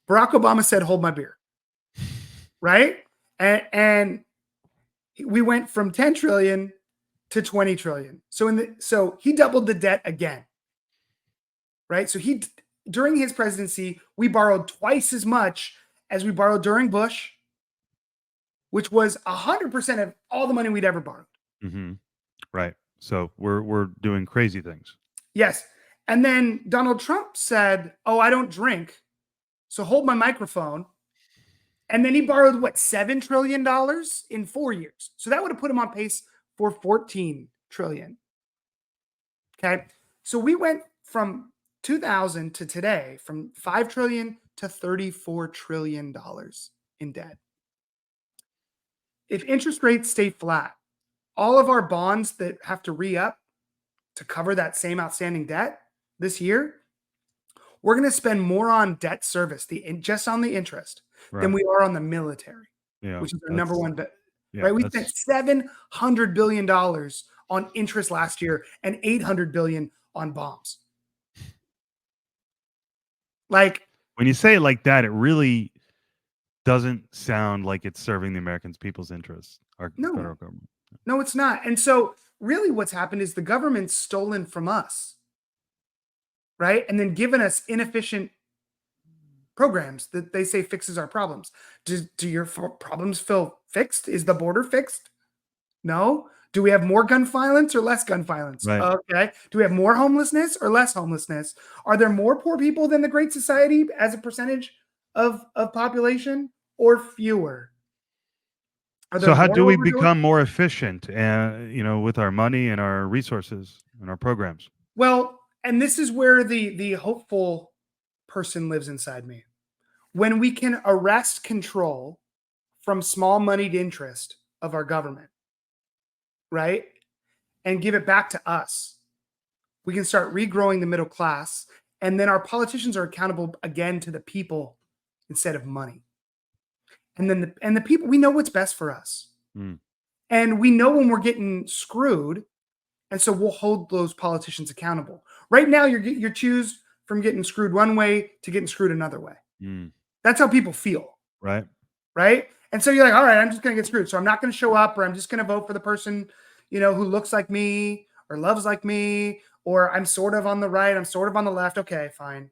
Barack Obama said, hold my beer. Right? And we went from 10 trillion to 20 trillion. So he doubled the debt again. Right? So during his presidency, we borrowed twice as much as we borrowed during Bush, which was 100% of all the money we'd ever borrowed. Mm-hmm. Right. So we're doing crazy things. Yes. And then Donald Trump said, oh, I don't drink, so hold my microphone. And then he borrowed, $7 trillion in 4 years. So that would have put him on pace for 14 trillion. Okay. So we went from 2000 to today, from 5 trillion to $34 trillion in debt. If interest rates stay flat, all of our bonds that have to re-up to cover that same outstanding debt this year, we're going to spend more on debt service, just on the interest, than we are on the military, which is our number one bet. Right? We spent $700 billion on interest last year and $800 billion on bombs. Like, when you say it like that, it really doesn't sound like it's serving the American people's interests. Our federal government. No, it's not. And so really what's happened is the government's stolen from us, right? And then given us inefficient programs that they say fixes our problems. Do your problems feel fixed? Is the border fixed? No. Do we have more gun violence or less gun violence? Right. Okay. Do we have more homelessness or less homelessness? Are there more poor people than the Great Society as a percentage of population, or fewer? So how do we become more efficient, with our money and our resources and our programs? Well, and this is where the hopeful person lives inside me. When we can arrest control from small moneyed interest of our government, right, and give it back to us, we can start regrowing the middle class, and then our politicians are accountable again to the people instead of money. And then the people, we know what's best for us. Mm. And we know when we're getting screwed, and so we'll hold those politicians accountable. Right now, you're choose from getting screwed one way to getting screwed another way. Mm. That's how people feel. Right. Right. And so you're like, all right, I'm just going to get screwed. So I'm not going to show up, or I'm just going to vote for the person, who looks like me or loves like me, or I'm sort of on the right, I'm sort of on the left. Okay, fine.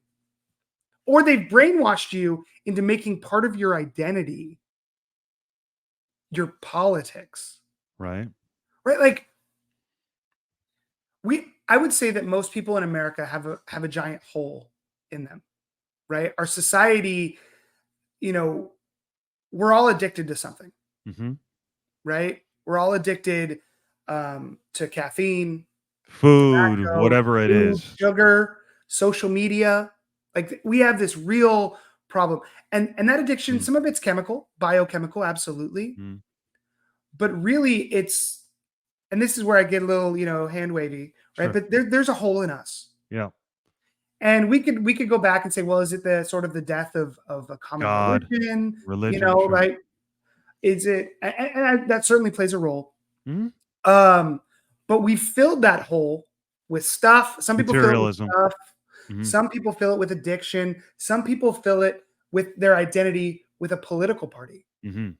Or they've brainwashed you into making part of your identity your politics. Right. Right. Like, I would say that most people in America have a giant hole in them. Right. Our society, we're all addicted to something. Mm-hmm. Right. We're all addicted to caffeine, food, tobacco, whatever it is, sugar, social media. Like we have this real problem. And that addiction, Mm, some of it's chemical, biochemical, absolutely. mm, But really it's, and this is where I get a little, hand wavy, right? sure. But there's a hole in us. Yeah. And we could go back and say, well, is it the sort of the death of a common God, religion? religion, sure. Right? Is it, that certainly plays a role. Mm, Um, but we filled that hole with stuff. Some people fill it with materialism. stuff. Hmm. Some people fill it with addiction. Some people fill it with their identity with a political party, Hmm.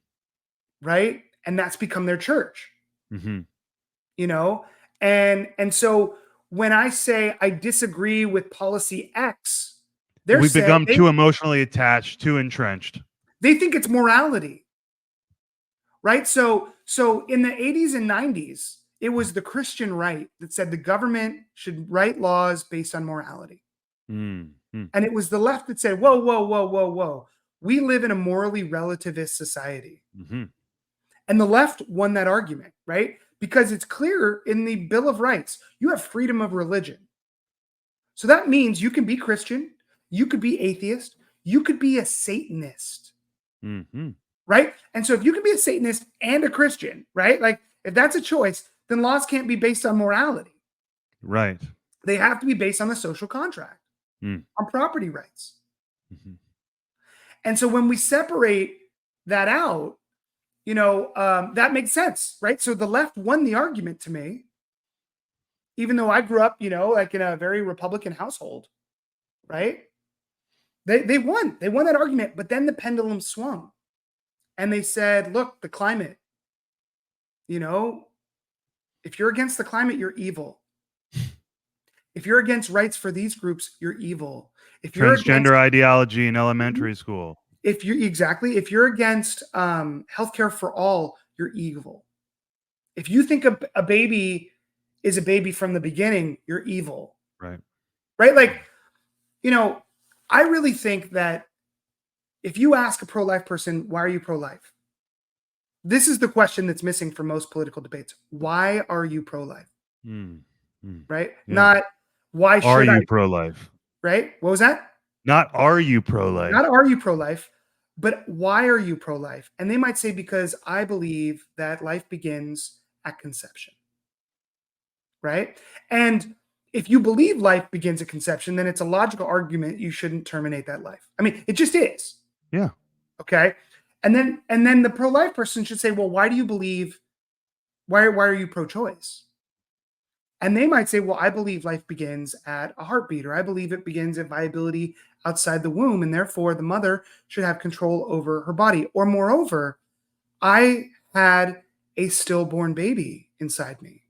right? And that's become their church, Hmm. you know? And so when I say I disagree with policy X, they're We've saying become too emotionally attached, too entrenched. they think it's morality, right? So in the 80s and 90s, it was the Christian right that said the government should write laws based on morality. Mm, mm, And it was the left that said, whoa, whoa, whoa, whoa, whoa. We live in a morally relativist society. hmm. And the left won that argument, right? Because it's clear in the Bill of Rights, you have freedom of religion. So that means you can be Christian, you could be atheist, you could be a Satanist, Hmm. right? And so if you can be a Satanist and a Christian, right? Like if that's a choice, then laws can't be based on morality. Right. They have to be based on the social contract, Mm, on property rights. hmm. And so when we separate that out, that makes sense, right? So the left won the argument to me, even though I grew up, like in a very Republican household, right? They won. They won that argument, but then the pendulum swung and they said, look, the climate, you know, if you're against the climate, you're evil. If you're against rights for these groups, you're evil. If you're against Transgender ideology in elementary school. if you're against healthcare for all, you're evil. If you think a baby is a baby from the beginning, you're evil. Right. Right? Like, I really think that if you ask a pro-life person, why are you pro-life? This is the question that's missing from most political debates. Why are you pro-life? Mm, mm. Right? Yeah. Not why Are should I? you pro-life? Right? What was that? Not are you pro-life? Not are you pro-life, but why are you pro-life? And they might say, because I believe that life begins at conception. Right? And if you believe life begins at conception, then it's a logical argument you shouldn't terminate that life. I mean, it just is. Yeah. Okay. And then the pro-life person should say, well, why do you believe, why are you pro-choice? And they might say, well, I believe life begins at a heartbeat, or I believe it begins at viability outside the womb, and therefore the mother should have control over her body. Or moreover, I had a stillborn baby inside me.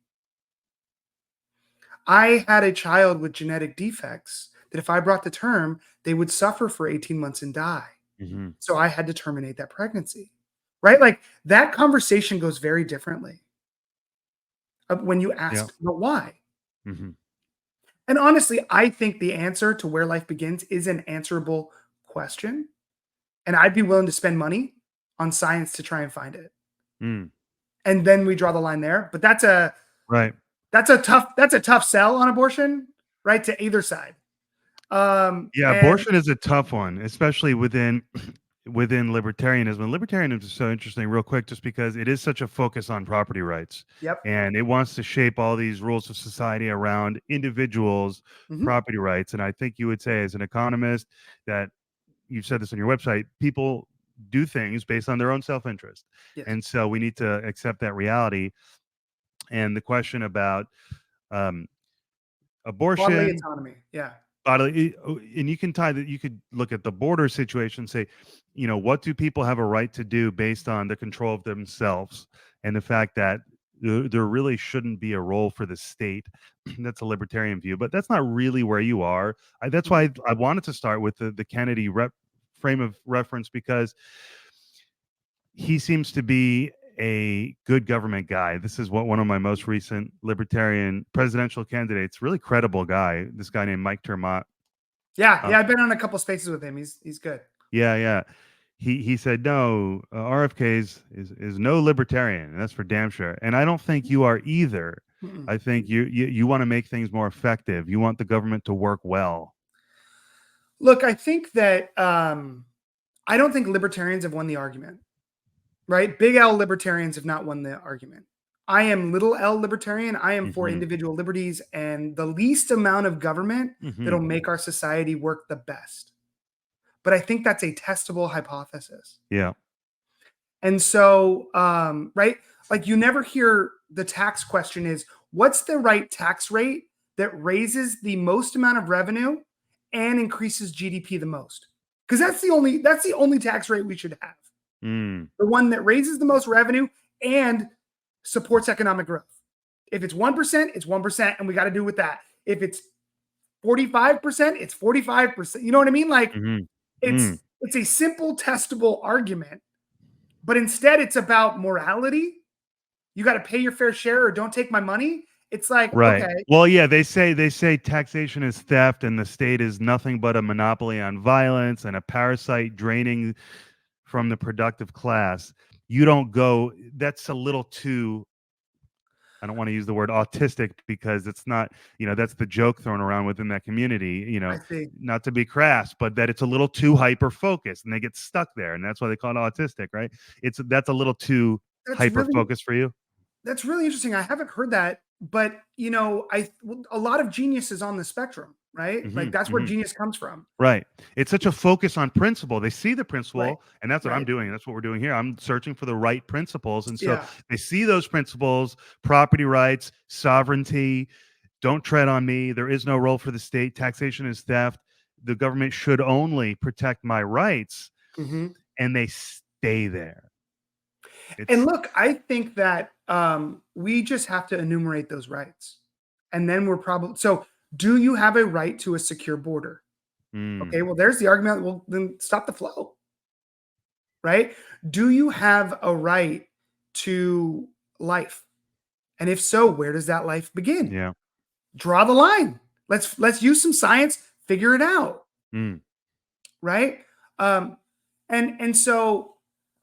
I had a child with genetic defects that if I brought to term, they would suffer for 18 months and die. Hmm. So I had to terminate that pregnancy, right? Like that conversation goes very differently when you Yeah. ask, but why? Hmm. And honestly, I think the answer to where life begins is an answerable question. And I'd be willing to spend money on science to try and find it. Mm. And then we draw the line there. But Right. that's a tough sell on abortion, right? To either side. Yeah, And abortion is a tough one, especially within libertarianism. Libertarianism is so interesting, real quick, just because it is such a focus on property rights, yep. and it wants to shape all these rules of society around individuals' Mhm. property rights. And I think you would say, as an economist, that you've said this on your website, people do things based on their own self-interest, Yes. and so we need to accept that reality. And the question about um, Bodily abortion, autonomy. Yeah. and you can tie that, you could look at the border situation, say, what do people have a right to do based on the control of themselves, and the fact that there really shouldn't be a role for the state. That's a libertarian view, but that's not really where you are. That's Mhm. why I wanted to start with the Kennedy frame of reference, because he seems to be a good government guy. This is what one of my most recent libertarian presidential candidates, really credible guy, this guy named Mike Termott. Yeah. Um, Yeah. I've been on a couple spaces with him. He's good. yeah, yeah. He said no. RFK is no libertarian, and that's for damn sure. And I don't think you are either. Mm-mm. I think you want to make things more effective. You want the government to work well. Look, I think that I don't think libertarians have won the argument, right? Big L libertarians have not won the argument. I am little L libertarian. I am for Hmm. individual liberties and the least amount of government Hmm. that'll make our society work the best. But I think that's a testable hypothesis. Yeah. And so, right, like you never hear the tax question is what's the right tax rate that raises the most amount of revenue and increases GDP the most? Because that's the only tax rate we should have. Mm. The one that raises the most revenue and supports economic growth. If it's 1%, it's 1%, and we got to do with that. If it's 45%, it's 45%. You know what I mean? Like Hmm. it's Mm. it's a simple testable argument, but instead it's about morality. You got to pay your fair share or don't take my money. It's like, Right. okay, Well, yeah, they say taxation is theft and the state is nothing but a monopoly on violence and a parasite draining from the productive class. You don't go, that's a little too, I don't want to use the word autistic because it's not, that's the joke thrown around within that community, I see. not to be crass, but that it's a little too hyper focused and they get stuck there. And that's why they call it autistic, right? That's a little too That's hyper really focused for you. That's really interesting. I haven't heard that, but a lot of genius is on the spectrum, right? Hmm. Like that's where Hmm. genius comes from. Right. It's such a focus on principle. They see the Right. principle, and that's what I'm Right. doing. That's what we're doing here. I'm searching for the right principles. And so Yeah. they see those principles, property rights, sovereignty, don't tread on me. There is no role for the state. Taxation is theft. The government should only protect my rights. Hmm. And they stay there. And It's look, I think that we just have to enumerate those rights, and then we're probably so. Do you have a right to a secure border? mm, Okay, well, there's the argument. Well, then stop the flow, right? Do you have a right to life? And if so, where does that life begin? yeah. Draw the line. Let's use some science, figure it out, Mm, right? Um, and so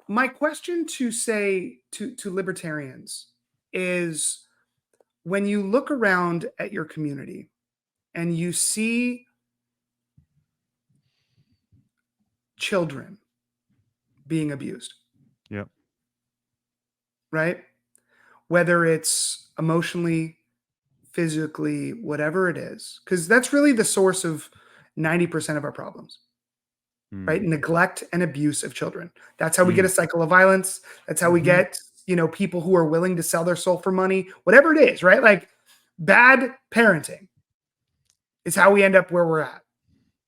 my question to say to libertarians is when you look around at your community and you see children being abused, yeah. right? Whether it's emotionally, physically, whatever it is, because that's really the source of 90% of our problems, right? Mm, Neglect and abuse of children. That's how we get mm, a cycle of violence. That's how we hmm. get, people who are willing to sell their soul for money, whatever it is, right? Like bad parenting is how we end up where we're at.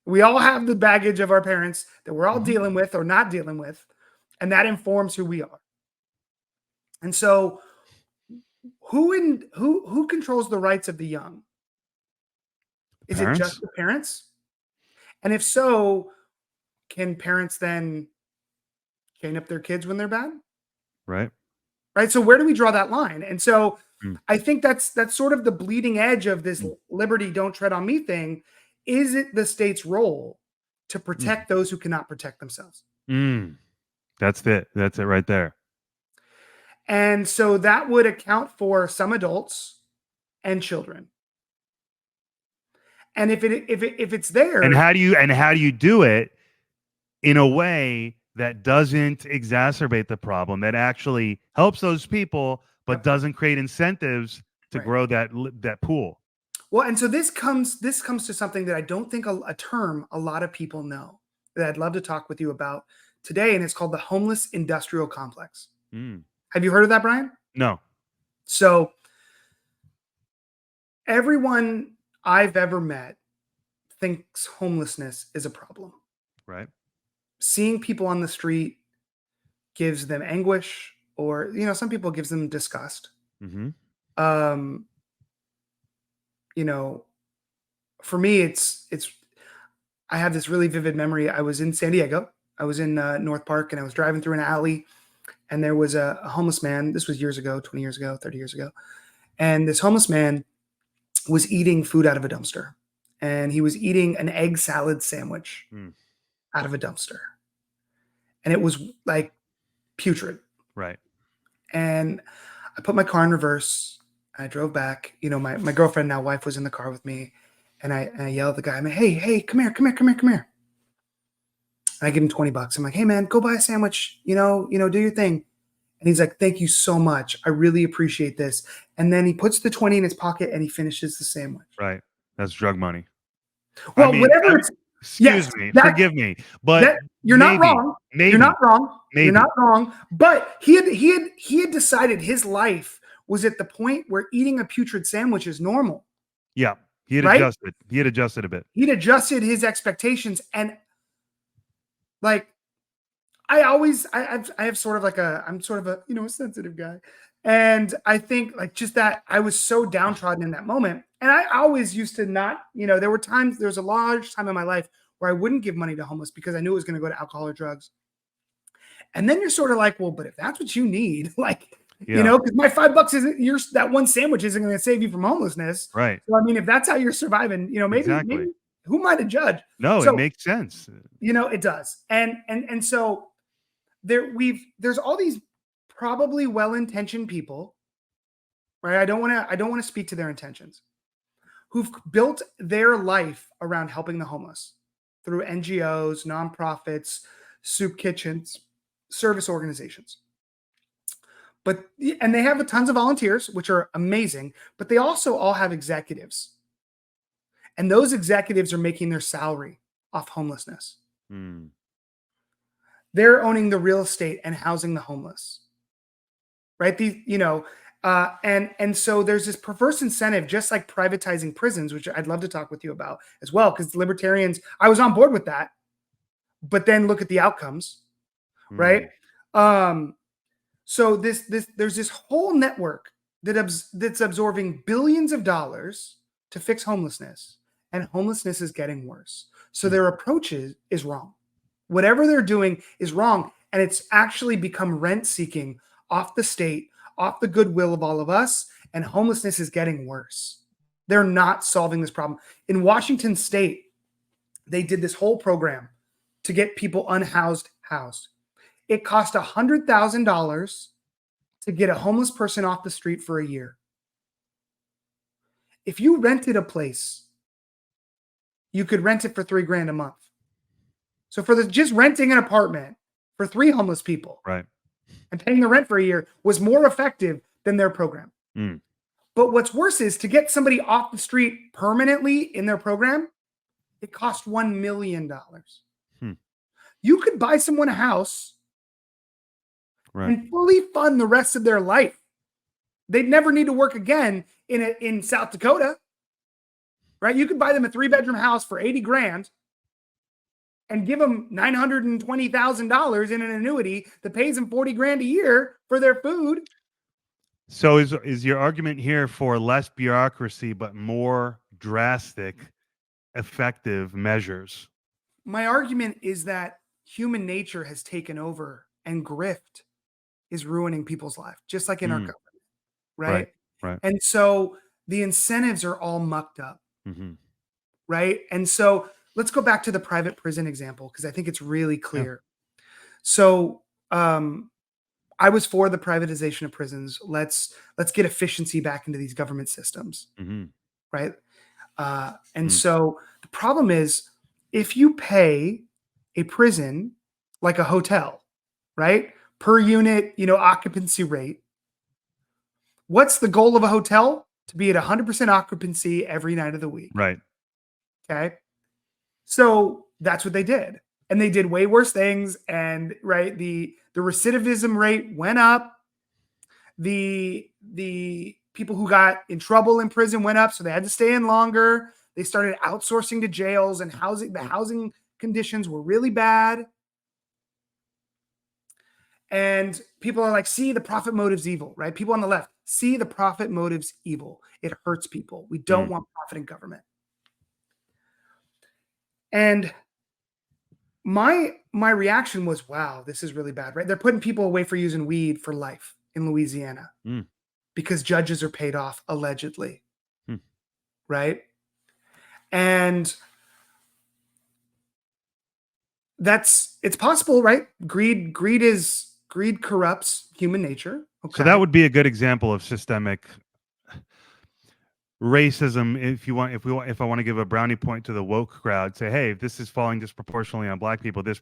We all have the baggage of our parents that we're all Hmm. dealing with or not dealing with, and that informs who we are. And so, who controls the rights of the young? Is it just Parents, the parents? And if so, can parents then chain up their kids when they're bad? right? Right? So where do we draw that line? And so Mm, I think that's sort of the bleeding edge of this mm, liberty don't tread on me thing. Is it the state's role to mm, protect those who cannot protect themselves? mm. That's it. That's it right there. And so that would account for some adults and children. And if it's And there, how do you do it in a way that doesn't exacerbate the problem, that actually helps those people, but yep, doesn't create incentives to right. grow that pool? Well, and so this comes to something that I don't think a term a lot of people know that I'd love to talk with you about today, and it's called the homeless industrial complex. Mm. Have you heard of that, Brian? No. So everyone I've ever met thinks homelessness is a problem. Right. Seeing people on the street gives them anguish, or some people gives them disgust. Mm-hmm. Um, you know, for me, it's I have this really vivid memory. I was in San Diego. I was in North Park, and I was driving through an alley, and there was a homeless man. This was years ago, 20 years ago, 30 years ago, and this homeless man was eating food out of a dumpster, and he was eating an egg salad sandwich Mm. out of a dumpster, and it was like putrid. Right. And I put my car in reverse, I drove back. You know, my girlfriend, now wife, was in the car with me. And I yelled at the guy, I'm like, hey, come here, come here, come here, come here. And I give him $20. I'm like, hey man, go buy a sandwich, do your thing. And he's like, thank you so much. I really appreciate this. And then he puts the 20 in his pocket and he finishes the sandwich. Right. That's drug money. I Well, mean, whatever it's, yes, excuse me, that, forgive me, but that you're not wrong. You're not wrong. You're maybe. not wrong. But he had decided his life was at the point where eating a putrid sandwich is normal. Yeah. He had Right? adjusted. He had adjusted a bit. He'd adjusted his expectations. And like, I have sort of like I'm sort of a sensitive guy. And I think like just that I was so downtrodden in that moment. And I always used to not, there was a large time in my life where I wouldn't give money to homeless because I knew it was going to go to alcohol or drugs. And then you're sort of like, well, but if that's what you need, like, because my $5 isn't that one sandwich isn't going to save you from homelessness. Right. So I mean, if that's how you're surviving, maybe who am I to judge? No, it makes sense. It does. And so there's all these probably well-intentioned people, right? I don't want to speak to their intentions, who've built their life around helping the homeless through NGOs, nonprofits, soup kitchens, service organizations. And they have tons of volunteers, which are amazing, but they also all have executives. And those executives are making their salary off homelessness. Mm. They're owning the real estate and housing the homeless, right? And so there's this perverse incentive, just like privatizing prisons, which I'd love to talk with you about as well, because libertarians, I was on board with that, but then look at the outcomes, right? So there's this whole network that's absorbing billions of dollars to fix homelessness, and homelessness is getting worse. So their approach is wrong. Whatever they're doing is wrong, and it's actually become rent-seeking off the state, off the goodwill of all of us, and homelessness is getting worse. They're not solving this problem. In Washington State, they did this whole program to get people unhoused housed. It cost $100,000 to get a homeless person off the street for a year. If you rented a place, you could rent it for $3,000 a month. So for just renting an apartment for 3 homeless people, right, and paying the rent for a year was more effective than their program. Mm. But what's worse is to get somebody off the street permanently in their program, it cost $1 million. You could buy someone a house and fully fund the rest of their life. They'd never need to work again in South Dakota, right? You could buy them a 3-bedroom house for $80,000 and give them $920,000 in an annuity that pays them $40,000 a year for their food. So is your argument here for less bureaucracy but more drastic, effective measures? My argument is that human nature has taken over, and grift is ruining people's life, just like in our government, right? Right. And so the incentives are all mucked up, right? And so let's go back to the private prison example, because I think it's really clear. Yeah. So I was for the privatization of prisons. Let's get efficiency back into these government systems, right? So the problem is, if you pay a prison like a hotel, right, per unit, occupancy rate, what's the goal of a hotel? To be at 100% occupancy every night of the week. Right. Okay. So that's what they did. And they did way worse things. And the recidivism rate went up. The people who got in trouble in prison went up, so they had to stay in longer. They started outsourcing to jails, and the housing conditions were really bad. And people are like, see, the profit motive's evil, right? People on the left, see, the profit motive's evil. It hurts people. We don't want profit in government. And my reaction was, wow, this is really bad, right? They're putting people away for using weed for life in Louisiana because judges are paid off, allegedly, right? And it's possible, right? Greed corrupts human nature. Okay. So that would be a good example of systemic racism. If I want to give a brownie point to the woke crowd, say, hey, if this is falling disproportionately on black people, this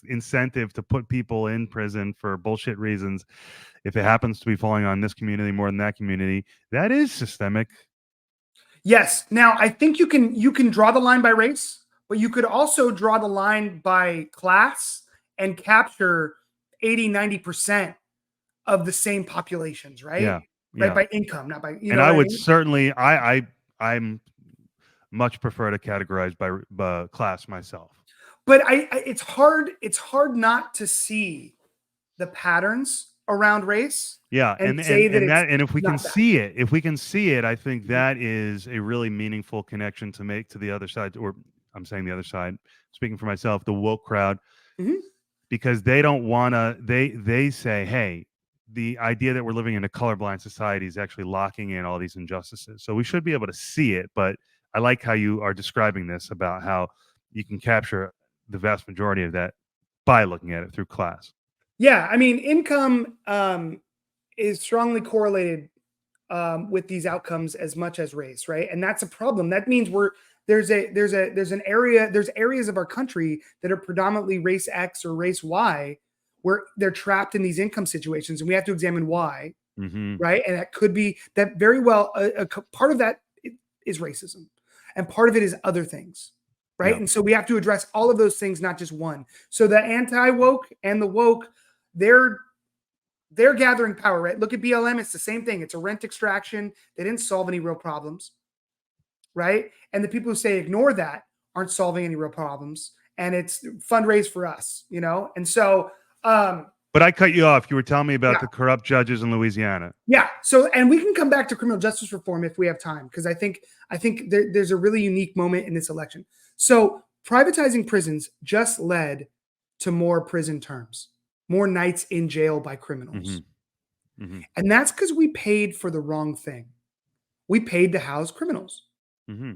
incentive to put people in prison for bullshit reasons, if it happens to be falling on this community more than that community, that is systemic. Yes. Now, I think you can draw the line by race, but you could also draw the line by class and capture 80-90% of the same populations, right? Yeah, Right, yeah. by income, not by, you And know I what I would mean? certainly, I'm much prefer to categorize by class myself. But it's hard not to see the patterns around race Yeah, and say that it's and if we can not that. see it, I think Mhm. that is a really meaningful connection to make to the other side, or I'm saying the other side, speaking for myself, the woke crowd, Mhm. because they don't want to. They say, hey, the idea that we're living in a colorblind society is actually locking in all these injustices. So we should be able to see it. But I like how you are describing this about how you can capture the vast majority of that by looking at it through class. Yeah, I mean, income is strongly correlated with these outcomes as much as race, right? And that's a problem. That means there's areas of our country that are predominantly race X or race Y, where they're trapped in these income situations, and we have to examine why, Mm-hmm. right? And that could be that very well part of that is racism, and part of it is other things, right? Yeah. And so we have to address all of those things, not just one. So the anti woke and the woke, they're they're gathering power, right? Look at BLM. It's the same thing. It's a rent extraction. They didn't solve any real problems, right? And the people who say ignore that aren't solving any real problems. And it's fundraise for us, you know? And so, But I cut you off. You were telling me about yeah, the corrupt judges in Louisiana. yeah. So, and we can come back to criminal justice reform if we have time, because I think there's a really unique moment in this election. So, privatizing prisons just led to more prison terms, more nights in jail by Mm-hmm. criminals. Mm-hmm. And that's because we paid for the wrong thing. We paid to house criminals. Mm-hmm.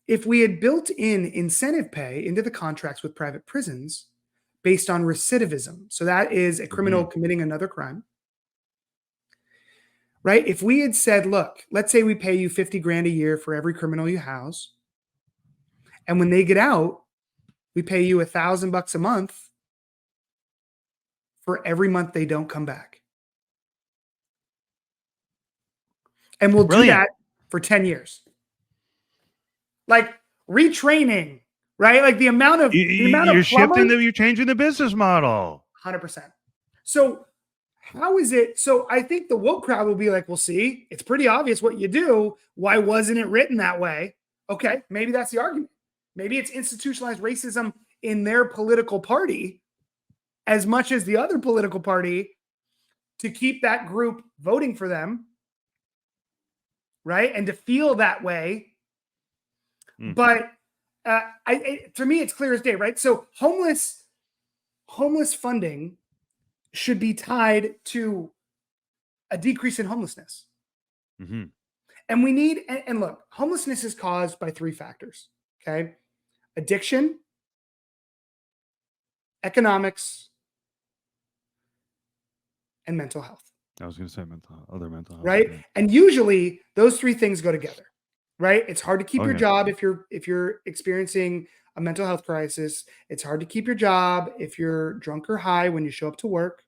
If we had built in incentive pay into the contracts with private prisons based on recidivism, so that is a Mm-hmm. criminal committing another crime, right? If we had said, look, let's say we pay you 50 grand a year for every criminal you house, and when they get out, we pay you $1,000 a month for every month they don't come back. And we'll do Brilliant. that for 10 years. Like retraining, right? Like the amount of You're shifting plumbers. you're changing the business model. 100%. So how is it? So I think the woke crowd will be like, well, see, it's pretty obvious what you do. Why wasn't it written that way? Okay, maybe that's the argument. Maybe it's institutionalized racism in their political party as much as the other political party to keep that group voting for them, right? And to feel that way. Mm. But for me, it's clear as day, right? So homeless funding should be tied to a decrease in homelessness. Mm-hmm. And we need, and look, homelessness is caused by three factors. Okay. Addiction, economics, and mental health. I was going to say other mental health. Right. Yeah. And usually those three things go together. Right. It's hard to keep your Okay. job if you're experiencing a mental health crisis. It's hard to keep your job if you're drunk or high when you show up to work.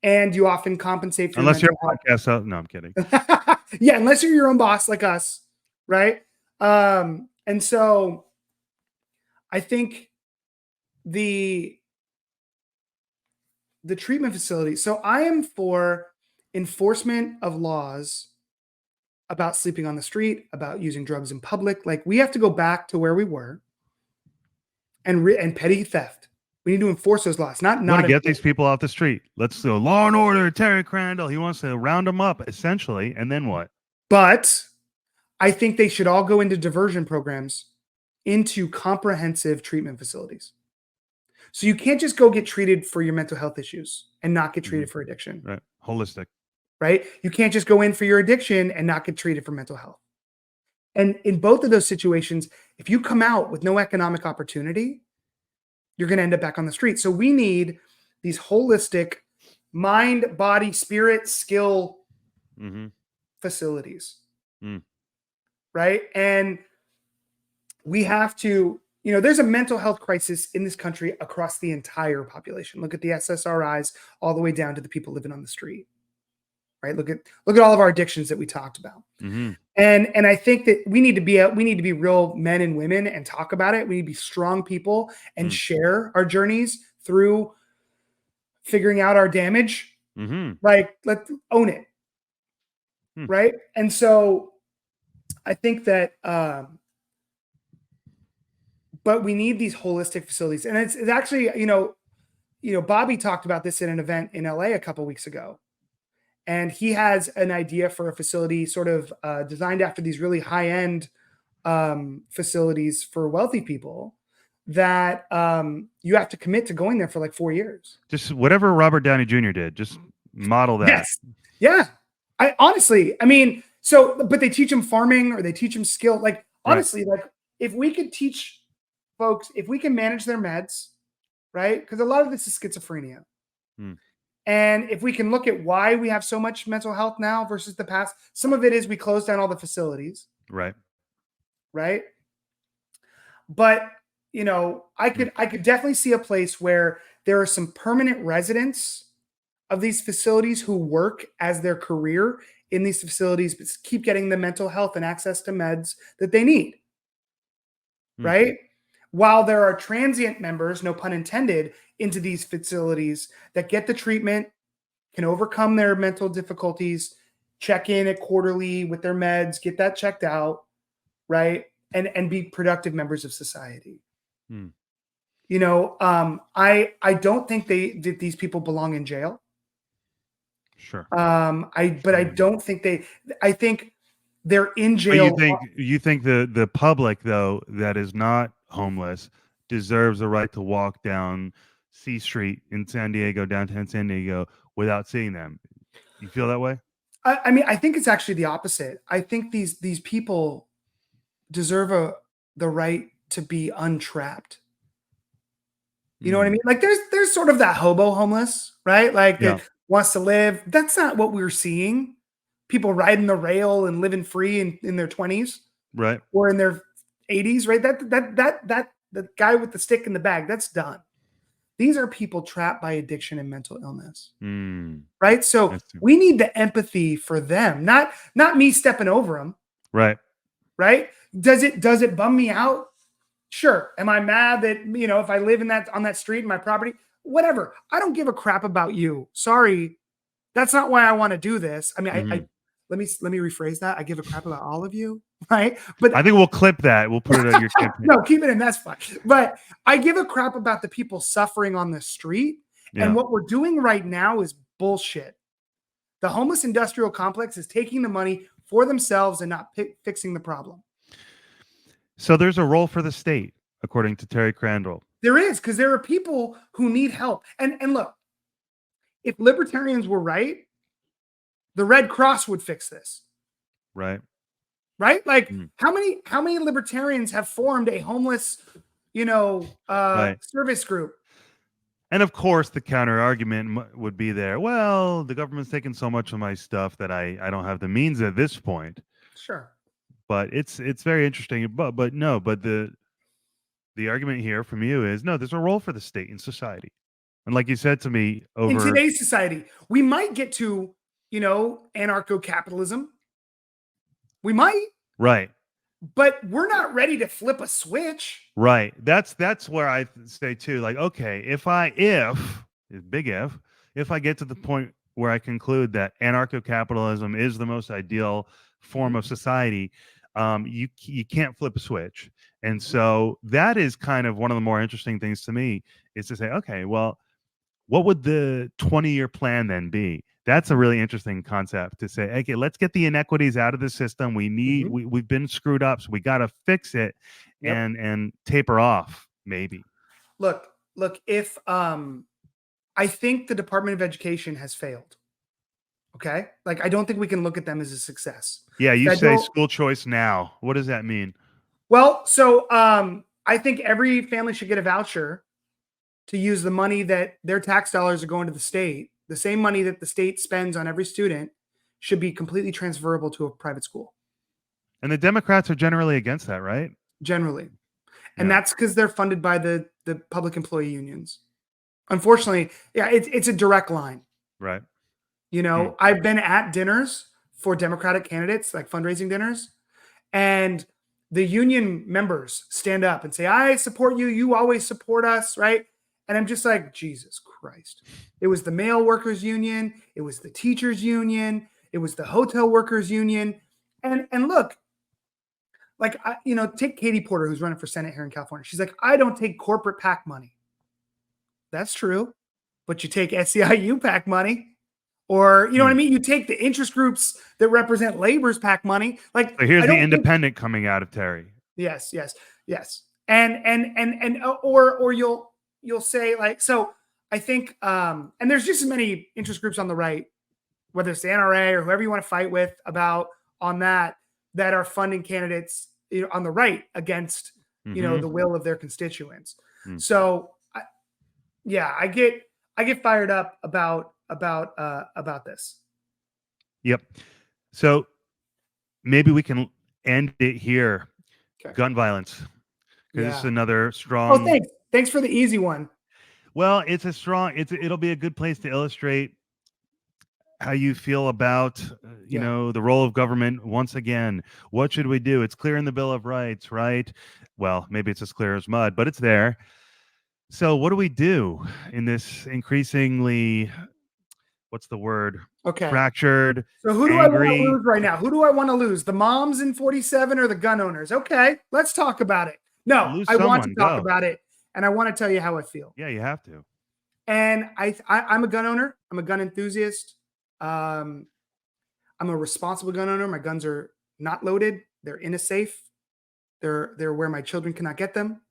And you often compensate for your Unless you're mental a podcast out. No, I'm kidding. health. Yeah, unless you're your own boss like us, right? And so I think the treatment facility. So I am for enforcement of laws about sleeping on the street, about using drugs in public. Like we have to go back to where we were and petty theft. We need to enforce those laws, not We want to get enforce. these people off the street. Let's do law and order. Terry Crandall. He wants to round them up, essentially. And then what? But I think they should all go into diversion programs, into comprehensive treatment facilities. So you can't just go get treated for your mental health issues and not get treated for addiction. Right. Holistic. Right? You can't just go in for your addiction and not get treated for mental health. And in both of those situations, if you come out with no economic opportunity, you're going to end up back on the street. So we need these holistic mind, body, spirit, skill Mm-hmm. facilities. Mm. right? And we have to, there's a mental health crisis in this country across the entire population. Look at the SSRIs all the way down to the people living on the street, right? Look at all of our addictions that we talked about. Mm-hmm. And I think that we need to be real men and women and talk about it. We need to be strong people and share our journeys through figuring out our damage. Mm-hmm. Like, let's own it. Right. And so I think that, but we need these holistic facilities. And it's actually, Bobby talked about this in an event in LA a couple weeks ago. And he has an idea for a facility sort of designed after these really high-end facilities for wealthy people that you have to commit to going there for like 4 years. Just whatever Robert Downey Jr. did, just model that. Yes. Yeah. But they teach them farming or they teach them skill. Like, honestly, like if we could teach folks, if we can manage their meds, right? Because a lot of this is schizophrenia. And if we can look at why we have so much mental health now versus the past, some of it is we closed down all the facilities. Right. But, I could definitely see a place where there are some permanent residents of these facilities who work as their career in these facilities, but keep getting the mental health and access to meds that they need. Right. While there are transient members, no pun intended, into these facilities that get the treatment, can overcome their mental difficulties, check in at quarterly with their meds, get that checked out, right? And be productive members of society. I don't think that these people belong in jail. Sure. I don't think I think they're in jail. But you think the public, though, that is not homeless deserves the right to walk down C Street in San Diego, downtown San Diego, without seeing them? You feel that way? I think it's actually the opposite. I think these people deserve the right to be untrapped. You know what I mean? Like there's sort of that hobo homeless, right? Like that wants to live. That's not what we're seeing. People riding the rail and living free in their 20s, right? Or in their 80s, right? That the guy with the stick in the bag, that's done. These are people trapped by addiction and mental illness, right? So we need the empathy for them, not me stepping over them, right? Does it bum me out? Sure. Am I mad that if I live on that street in my property, whatever? I don't give a crap about you. Sorry, that's not why I want to do this. I mean, let me rephrase that. I give a crap about all of you, right? But I think we'll clip that. We'll put it on your campaign. No, keep it in. That's fine. But I give a crap about the people suffering on the street. And what we're doing right now is bullshit. The homeless industrial complex is taking the money for themselves and not fixing the problem. So there's a role for the state, according to Terry Crandall. There is, because there are people who need help. And look, if libertarians were right, the Red Cross would fix this. Right. Like how many libertarians have formed a homeless, service group? And of course, the counter argument would be there. Well, the government's taking so much of my stuff that I don't have the means at this point. Sure. But it's very interesting. But the argument here from you is no, there's a role for the state in society. And like you said to me, in today's society, we might get to, anarcho-capitalism. We might. Right. But we're not ready to flip a switch. Right. That's where I say too, like, okay, if I get to the point where I conclude that anarcho-capitalism is the most ideal form of society, you can't flip a switch. And so that is kind of one of the more interesting things to me, is to say, okay, well, what would the 20-year plan then be? That's a really interesting concept to say, okay, let's get the inequities out of the system. We've been screwed up, so we got to fix it and taper off, maybe. Look, if I think the Department of Education has failed. Okay? Like, I don't think we can look at them as a success. Yeah, you say school choice now. What does that mean? Well, so I think every family should get a voucher to use the money that their tax dollars are going to the state. The same money that the state spends on every student should be completely transferable to a private school. And the Democrats are generally against that, right? generally. And Yeah. that's because they're funded by the public employee unions. Unfortunately, yeah, it's a direct line. Right. You Hmm. know, I've been at dinners for Democratic candidates, like fundraising dinners, and the union members stand up and say, I support you. You always support us, right? And I'm just like, Jesus Christ. It was the mail workers union, it was the teachers union, it was the hotel workers union. And look, like take Katie Porter, who's running for Senate here in California. She's like, I don't take corporate PAC money. That's true. But you take SEIU PAC money. Or, you know what I Hmm. mean? You take the interest groups that represent labor's PAC money. Like, So here's I the don't think independent coming out of Terry. yes, yes, yes. Or you'll say like, so I think and there's just as many interest groups on the right, whether it's the NRA or whoever you want to fight with about on that are funding candidates on the right against Mm-hmm. the will of their constituents. Hmm. So yeah, I get fired up about this. Yep. So maybe we can end it here. Okay. Gun violence. Because this is Yeah. another Oh, strong. thanks for the easy one. Well, it'll be a good place to illustrate how you feel about Yeah. the role of government once again. What should we do? It's clear in the Bill of Rights, right? Well, maybe it's as clear as mud, but it's there. So what do we do in this increasingly, what's the word, Okay. fractured, So who do I want to angry? lose right now? Who do I want to lose? The moms in 47 or the gun owners? Okay, let's talk about it. No, Lose I want to someone, talk go. about it, and I want to tell you how I feel. Yeah, you have to. And I'm a gun owner. I'm a gun enthusiast. I'm a responsible gun owner. My guns are not loaded. They're in a safe. They're where my children cannot get them.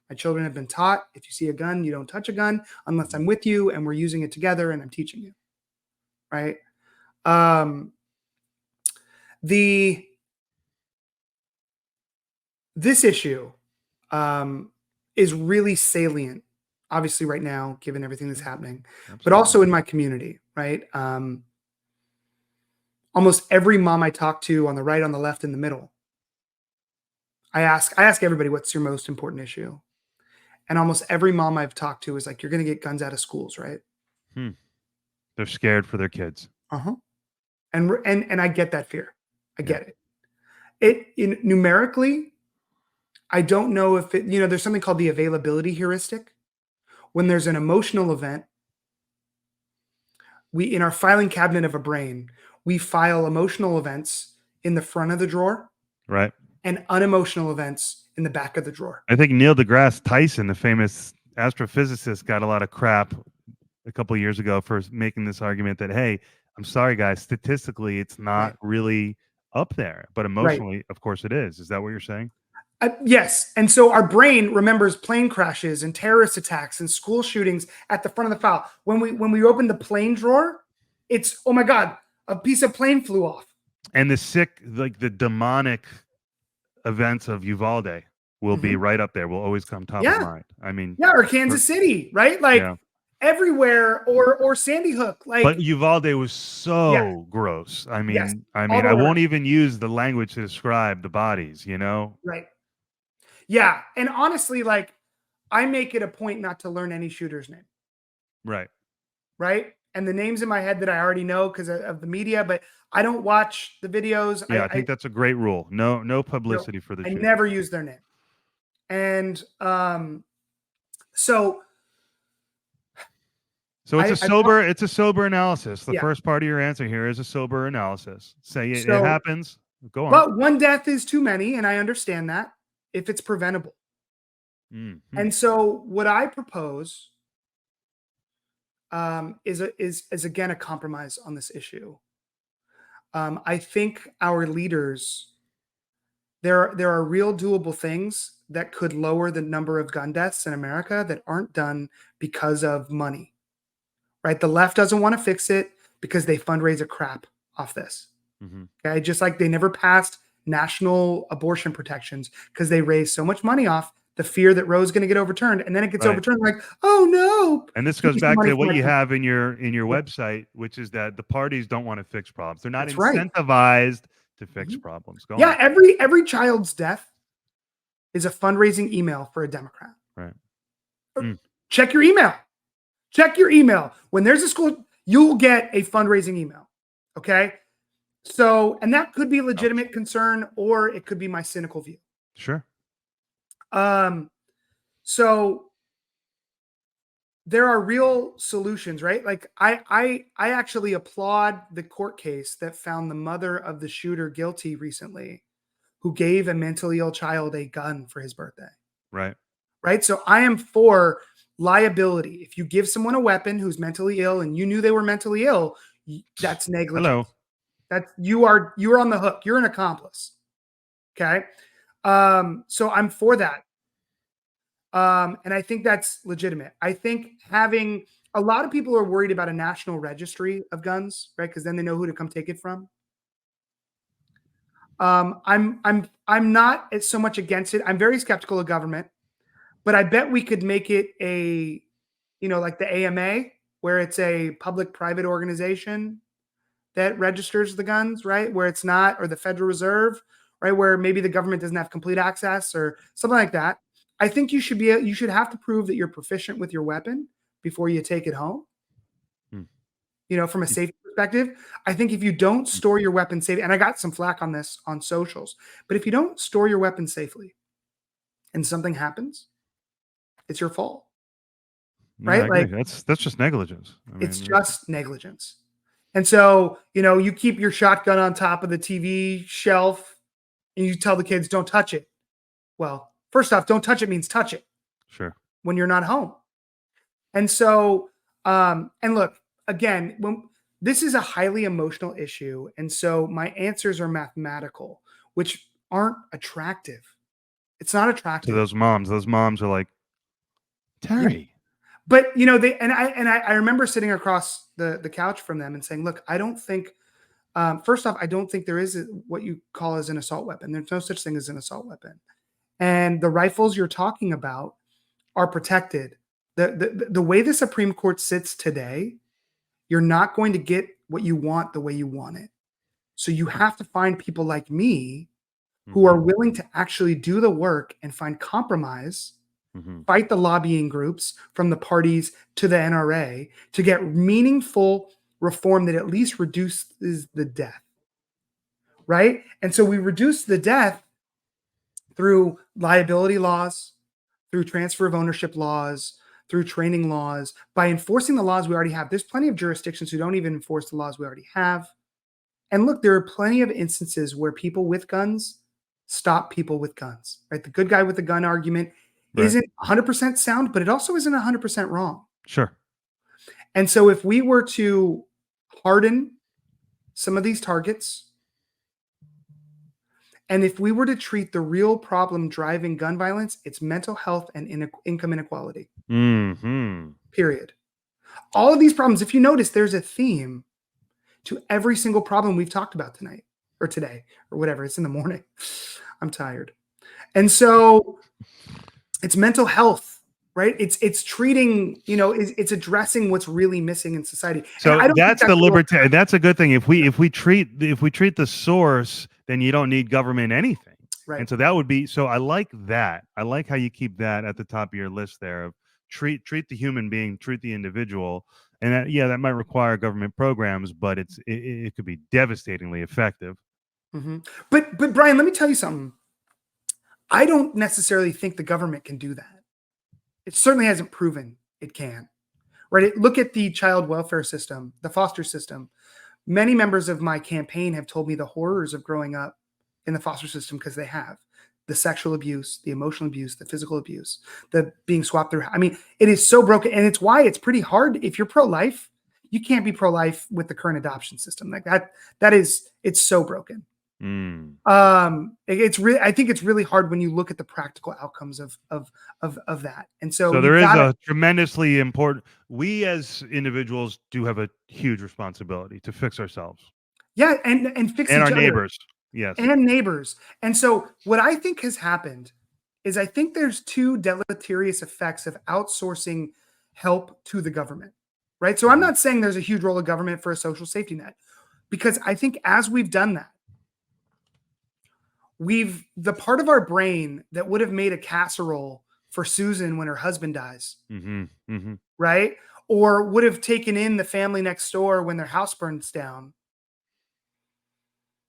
My children have been taught if you see a gun, you don't touch a gun unless I'm with you and we're using it together and I'm teaching you. Right? This issue is really salient, obviously, right now, given everything that's happening, but also in my community, right? Almost every mom I talk to on the right, on the left, in the middle, I ask everybody, what's your most important issue? And almost every mom I've talked to is like, you're going to get guns out of schools, right? They're scared for their kids. Uh-huh. And I get that fear. I get it. Numerically, I don't know if there's something called the availability heuristic. When there's an emotional event, in our filing cabinet of a brain, we file emotional events in the front of the drawer, right, and unemotional events in the back of the drawer. I think Neil deGrasse Tyson, the famous astrophysicist, got a lot of crap a couple of years ago for making this argument that, hey, I'm sorry, guys, statistically, it's not really up there, but emotionally, of course, it is. Is that what you're saying? Yes. And so our brain remembers plane crashes and terrorist attacks and school shootings at the front of the file. When we open the plane drawer, it's, oh my God, a piece of plane flew off. And the demonic events of Uvalde will be right up there. Will always come top of mind. I mean, or Kansas City, right? Like everywhere, or Sandy Hook. Like, but Uvalde was so gross. I mean, I won't even use the language to describe the bodies, Right. Yeah. And honestly, like, I make it a point not to learn any shooter's name. Right. Right. And the names in my head that I already know because of the media, but I don't watch the videos. Yeah, I think that's a great rule. No publicity for the shooter. I never use their name. And so it's a sober analysis. The first part of your answer here is a sober analysis. Say it happens. Go on. But one death is too many, and I understand that if it's preventable. Mm-hmm. And so what I propose is again a compromise on this issue. I think our leaders, there are real doable things that could lower the number of gun deaths in America that aren't done because of money. Right? The left doesn't want to fix it because they fundraise a crap off this. Mm-hmm. Okay, just like they never passed national abortion protections because they raised so much money off the fear that Roe's going to get overturned, and then it gets overturned. Like, oh no! And this goes back to what you have in your website, which is that the parties don't want to fix problems. They're not incentivized to fix problems. Go Yeah, on. every child's death is a fundraising email for a Democrat. Right. Check your email. Check your email. When there's a school, you'll get a fundraising email. Okay. So, and that could be a legitimate concern, or it could be my cynical view. Sure. So there are real solutions, right? Like I actually applaud the court case that found the mother of the shooter guilty recently, who gave a mentally ill child a gun for his birthday. Right. Right. So I am for liability. If you give someone a weapon who's mentally ill and you knew they were mentally ill, that's negligence. Hello. That's you are on the hook. You're an accomplice. Okay. So I'm for that. And I think that's legitimate. I think having a lot of people are worried about a national registry of guns, right? Because then they know who to come take it from. I'm not so much against it. I'm very skeptical of government, but I bet we could make it a, like the AMA, where it's a public-private organization that registers the guns, right? Where it's not, or the Federal Reserve, right? Where maybe the government doesn't have complete access or something like that. I think you should have to prove that you're proficient with your weapon before you take it home. From a safety perspective, I think if you don't store your weapon safe, and I got some flack on this on socials, but if you don't store your weapon safely and something happens, it's your fault. Yeah, right? I Like agree. That's just negligence. it's just negligence. And so, you keep your shotgun on top of the TV shelf and you tell the kids, don't touch it. Well, first off, don't touch it means touch it sure. when you're not home. And so, and look, again, this is a highly emotional issue. And so my answers are mathematical, which aren't attractive. It's not To attractive. those moms. Those moms are like, Terry. But I remember sitting across the couch from them and saying, look, I don't think, first off, I don't think there is what you call as an assault weapon. There's no such thing as an assault weapon. And the rifles you're talking about are protected. The way the Supreme Court sits today, you're not going to get what you want the way you want it. So you have to find people like me who are willing to actually do the work and find compromise, fight the lobbying groups from the parties to the NRA to get meaningful reform that at least reduces the death. Right? And so we reduce the death through liability laws, through transfer of ownership laws, through training laws, by enforcing the laws we already have. There's plenty of jurisdictions who don't even enforce the laws we already have. And look, there are plenty of instances where people with guns stop people with guns, right? The good guy with the gun argument isn't 100% sound, but it also isn't 100% wrong. Sure. And so if we were to harden some of these targets, and if we were to treat the real problem driving gun violence, it's mental health and income inequality. Period. All of these problems, if you notice, there's a theme to every single problem we've talked about tonight or today or whatever. It's in the morning. I'm tired. And so it's mental health, right? It's treating, it's addressing what's really missing in society. So that's the libertarian. That's a good thing. If we treat the source, then you don't need government anything. Right. And so that would be, so I like that. I like how you keep that at the top of your list there of treat the human being, treat the individual. And that might require government programs, but it could be devastatingly effective. But Brian, let me tell you something. I don't necessarily think the government can do that. It certainly hasn't proven it can. Right? Look at the child welfare system, the foster system. Many members of my campaign have told me the horrors of growing up in the foster system because they have the sexual abuse, the emotional abuse, the physical abuse, the being swapped through. I mean, it is so broken. And it's why it's pretty hard. If you're pro-life, you can't be pro-life with the current adoption system like that. It's so broken. It's really, I think it's really hard when you look at the practical outcomes of that. And so there is a tremendously important, we as individuals do have a huge responsibility to fix ourselves. Yeah. And fix and each our other. Neighbors. Yes. And neighbors. And so what I think has happened is I think there's two deleterious effects of outsourcing help to the government, right? So I'm not saying there's a huge role of government for a social safety net, because I think as we've done that, the part of our brain that would have made a casserole for Susan when her husband dies, Mhm. Mhm. right? Or would have taken in the family next door when their house burns down,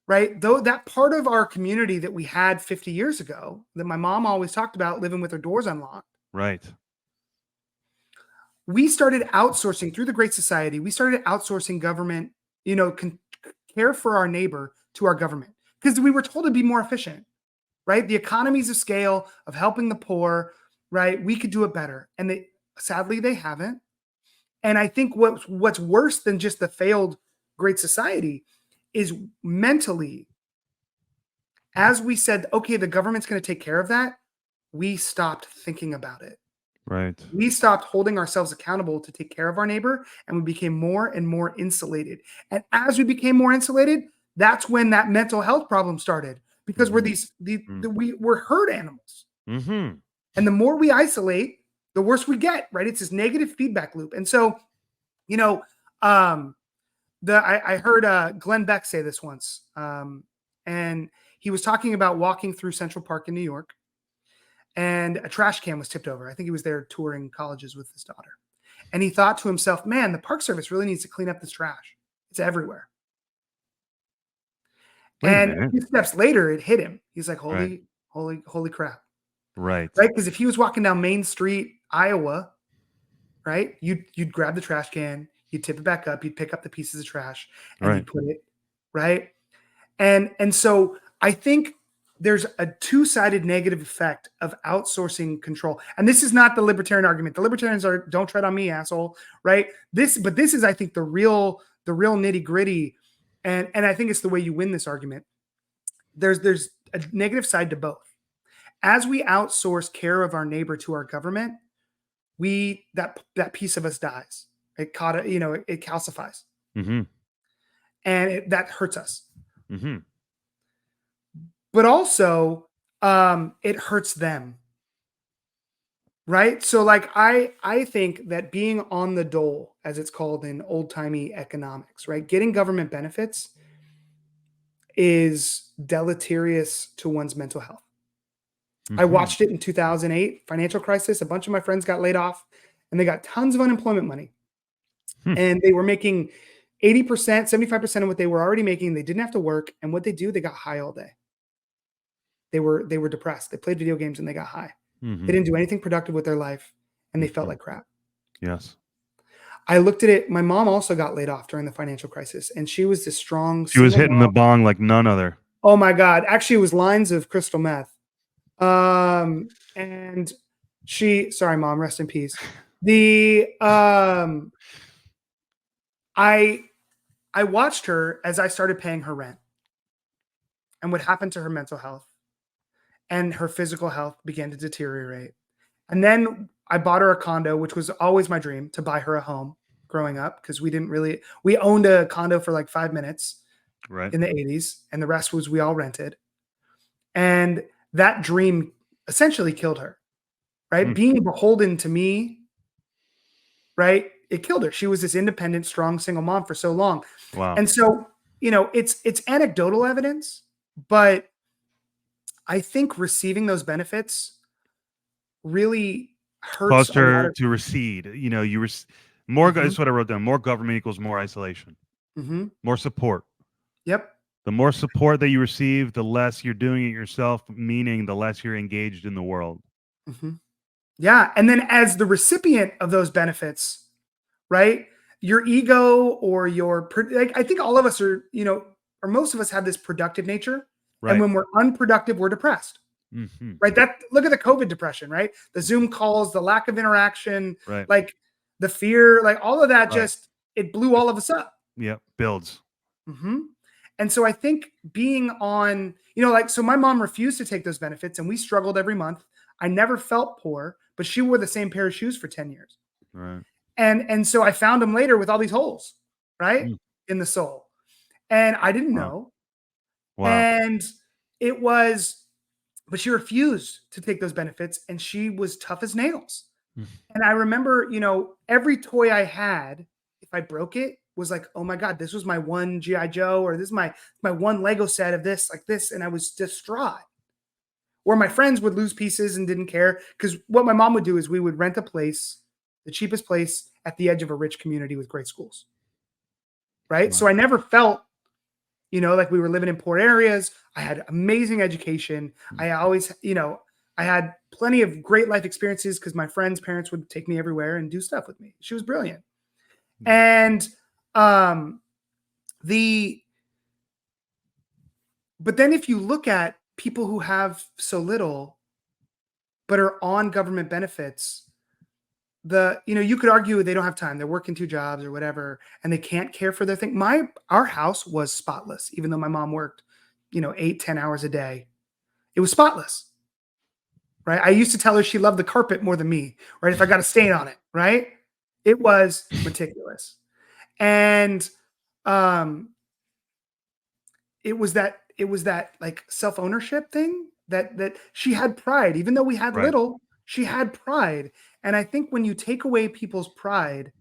right? Though that part of our community that we had 50 years ago, that my mom always talked about living with her doors unlocked, Right. we started outsourcing through the Great Society. We started outsourcing government, care for our neighbor to our government because we were told to be more efficient, right? The economies of scale of helping the poor, right? We could do it better. And sadly, they haven't. And I think what's worse than just the failed Great Society is mentally, as we said, okay, the government's going to take care of that, we stopped thinking about it. Right. We stopped holding ourselves accountable to take care of our neighbor, and we became more and more insulated. And as we became more insulated, that's when that mental health problem started because we're Mhm. we're herd animals. Mhm. And the more we isolate, the worse we get, right? It's this negative feedback loop. And so, you know, um, I heard Glenn Beck say this once, and he was talking about walking through Central Park in New York, and a trash can was tipped over. I think he was there touring colleges with his daughter, and he thought to himself, "Man, the Park Service really needs to clean up this trash. It's everywhere." Wait a And a minute. few steps later, it hit him. He's like, Right. "Holy, holy, holy crap!" Right. Right? Because if he was walking down Main Street, Iowa, right, you'd grab the trash can, you'd tip it back up, you'd pick up the pieces of trash, and Right. you'd put it right. And so I think there's a two-sided negative effect of outsourcing control. And this is not the libertarian argument. The libertarians are don't tread on me, asshole, right? This is, I think, the real nitty-gritty. And I think it's the way you win this argument. There's a negative side to both. As we outsource care of our neighbor to our government, that piece of us dies. It calcifies, Mhm. and that hurts us. Mhm. But also, it hurts them, right? So, like, I think that being on the dole, as it's called in old timey economics, right, getting government benefits is deleterious to one's mental health. I Mhm. watched it in 2008 financial crisis. A bunch of my friends got laid off, and they got tons of unemployment money, Hmm. and they were making 80%, 75% of what they were already making. They didn't have to work, and what they got high all day. They were depressed. They played video games and they got high. They Mhm. didn't do anything productive with their life, and they felt Mhm. like crap. Yes. I looked at it. My mom also got laid off during the financial crisis, and she was this strong She was single hitting the mom. bong like none other. Oh my god! Actually, it was lines of crystal meth. And sorry, mom, rest in peace. The I I watched her as I started paying her rent, and what happened to her mental health and her physical health began to deteriorate. And then I bought her a condo, which was always my dream to buy her a home growing up because we owned a condo for like 5 minutes Right. in the 80s, and the rest was we all rented. And that dream essentially killed her, right? Mm. Being beholden to me, right? It killed her. She was this independent, strong single mom for so long. Wow. And so, it's anecdotal evidence, but I think receiving those benefits really hurts Caused a lot her of. to recede. You were more. Mhm, That's what I wrote down. More government equals more isolation. mhm. More support. Yep. The more support that you receive, the less you're doing it yourself. Meaning, the less you're engaged in the world. Mhm. Yeah, and then as the recipient of those benefits, right? Your ego or like, I think all of us are, or most of us have this productive nature, and Right. when we're unproductive, we're depressed, Mhm. right? That look at the COVID depression, right? The Zoom calls, the lack of interaction, Right. like the fear, like all of that Right. just it blew all of us up. Yep. Builds. Mhm. And so I think being on, like, so my mom refused to take those benefits and we struggled every month. I never felt poor, but she wore the same pair of shoes for 10 years. Right. And so I found them later with all these holes, right? Mm. In the sole. And I didn't Wow. know. Wow. And it was, but she refused to take those benefits and she was tough as nails. Mm. And I remember, every toy I had, if I broke it, was like, oh my God, this was my one GI Joe, or this is my one Lego set of this, like this, and I was distraught. Or my friends would lose pieces and didn't care, because what my mom would do is we would rent a place, the cheapest place at the edge of a rich community with great schools, right? So Wow. I never felt, like we were living in poor areas. I had amazing education. I always, I had plenty of great life experiences because my friends' parents would take me everywhere and do stuff with me. She was brilliant. Yeah. And the but then if you look at people who have so little but are on government benefits, you could argue they don't have time. They're working two jobs or whatever, and they can't care for their thing. Our house was spotless, even though my mom worked, 8-10 hours a day. It was spotless, right? I used to tell her she loved the carpet more than me, right? If I got a stain on it, right? It was meticulous. And um, it was that like self-ownership thing that she had pride. Even though we had Right. little, she had pride. And I think when you take away people's pride,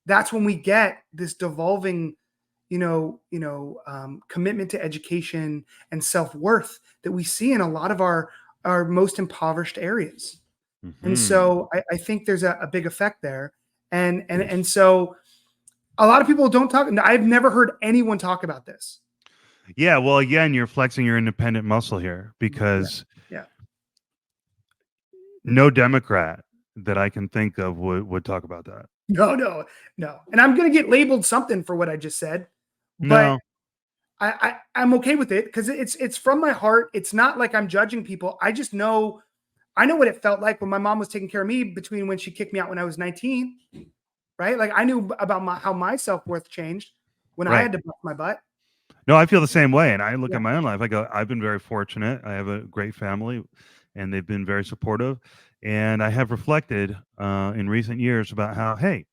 that's when we get this devolving, commitment to education and self-worth that we see in a lot of our most impoverished areas. And Hmm. so I think there's a big effect there. And so a lot of people don't talk. I've never heard anyone talk about this. Yeah. Well, again, you're flexing your independent muscle here, Yeah. because Yeah. no Democrat that I can think of would talk about that. No, no, no. And I'm going to get labeled something for what I just said, but No. I'm okay with it because it's from my heart. It's not like I'm judging people. I know what it felt like when my mom was taking care of me between when she kicked me out when I was 19, right? Like I knew about how my self-worth changed when I Right. had to bust my butt. No, I feel the same way. And I look Yeah. at my own life. I go, I've been very fortunate. I have a great family, and they've been very supportive. And I have reflected in recent years about how, hey,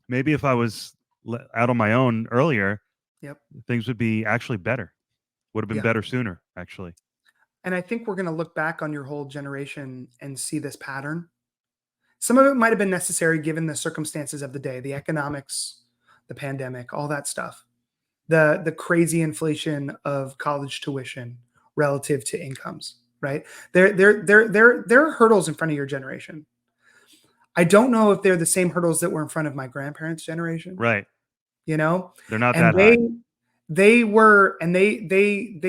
maybe if I was out on my own earlier, Yep. things would be actually better. Would have been Yeah. better sooner, actually. And I think we're going to look back on your whole generation and see this pattern. Some of it might have been necessary given the circumstances of the day, the economics, the pandemic, all that stuff. The crazy inflation of college tuition relative to incomes, right? There are hurdles in front of your generation. I don't know if they're the same hurdles that were in front of my grandparents' generation, Right. you know, They're not and that high. they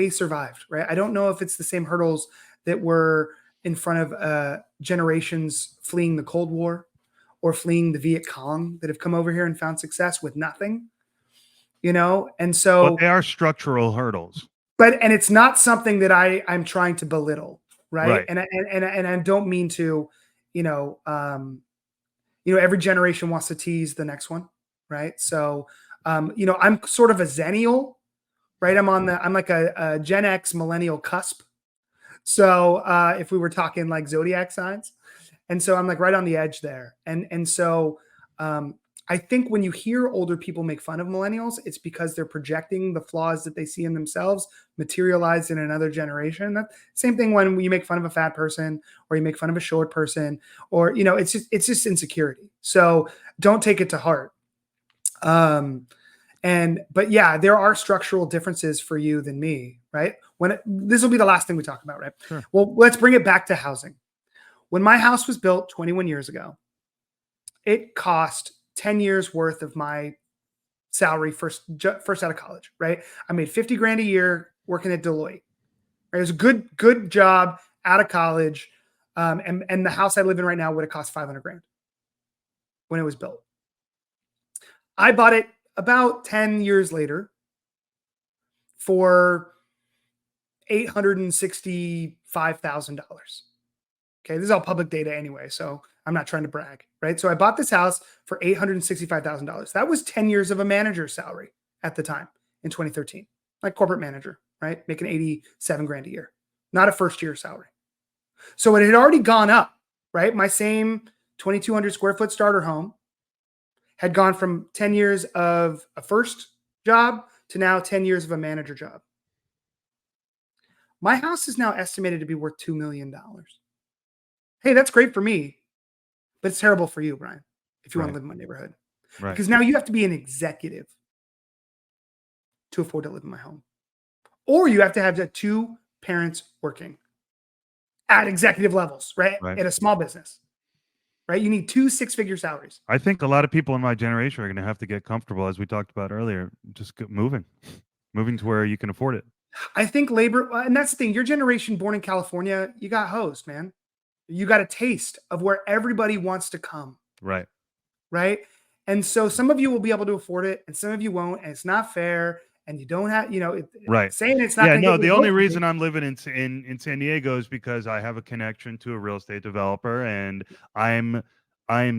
survived, right? I don't know if it's the same hurdles that were in front of generations fleeing the Cold War or fleeing the Viet Cong that have come over here and found success with nothing, and But so they are structural hurdles. and it's not something that I'm trying to belittle, right? Right. And I don't mean to, you know, um, every generation wants to tease the next one, right? So, I'm sort of a zennial, right? I'm like a Gen X millennial cusp. So, if we were talking like zodiac signs, and so I'm like right on the edge there. And so um, I think when you hear older people make fun of millennials, it's because they're projecting the flaws that they see in themselves materialized in another generation. That same thing when you make fun of a fat person or you make fun of a short person, or it's just insecurity. So don't take it to heart. Um, but yeah, there are structural differences for you than me, right? This will be the last thing we talk about, right? Sure. Well, let's bring it back to housing. When my house was built 21 years ago, it cost 10 years worth of my salary first out of college, right? I made 50 grand a year working at Deloitte. Right? It was a good job out of college. And the house I live in right now would have cost 500 grand when it was built. I bought it about 10 years later for $865,000. Okay, this is all public data anyway, so I'm not trying to brag, right? So I bought this house for $865,000. That was 10 years of a manager's salary at the time in 2013, like corporate manager, right? Making 87 grand a year, not a first year salary. So it had already gone up, right? My same 2,200 square foot starter home had gone from 10 years of a first job to now 10 years of a manager job. My house is now estimated to be worth $2 million. Hey, that's great for me, but it's terrible for you, Brian, if you want to Right. live in my neighborhood. Right. Because now you have to be an executive. to afford to live in my home. Or you have to have the two parents working at executive levels, right? Right. At a small business, right? You need 2 six-figure salaries. I think a lot of people in my generation are going to have to get comfortable, as we talked about earlier, just moving to where you can afford it. I think labor, and that's the thing. Your generation born in California, you got hosed, man. You got a taste of where everybody wants to come, Right. right? And so some of you will be able to afford it, and some of you won't, and it's not fair. And you don't have, Right. saying it's not Yeah. going to No, get you the to only vote for me. reason I'm living in San Diego is because I have a connection to a real estate developer, and I'm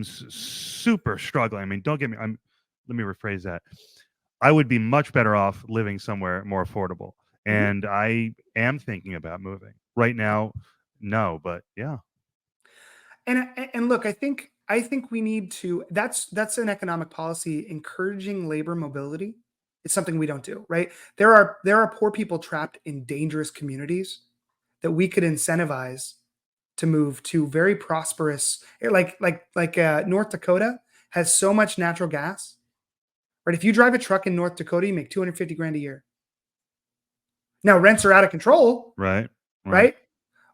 super struggling. I mean, don't get me. Let me rephrase that. I would be much better off living somewhere more affordable, Mhm. and I am thinking about moving right now. No, but yeah. And look, I think we need to. That's an economic policy encouraging labor mobility. It's something we don't do, right? There are poor people trapped in dangerous communities that we could incentivize to move to very prosperous, North Dakota has so much natural gas, right? If you drive a truck in North Dakota, you make 250 grand a year. Now rents are out of control, Right. Right. right?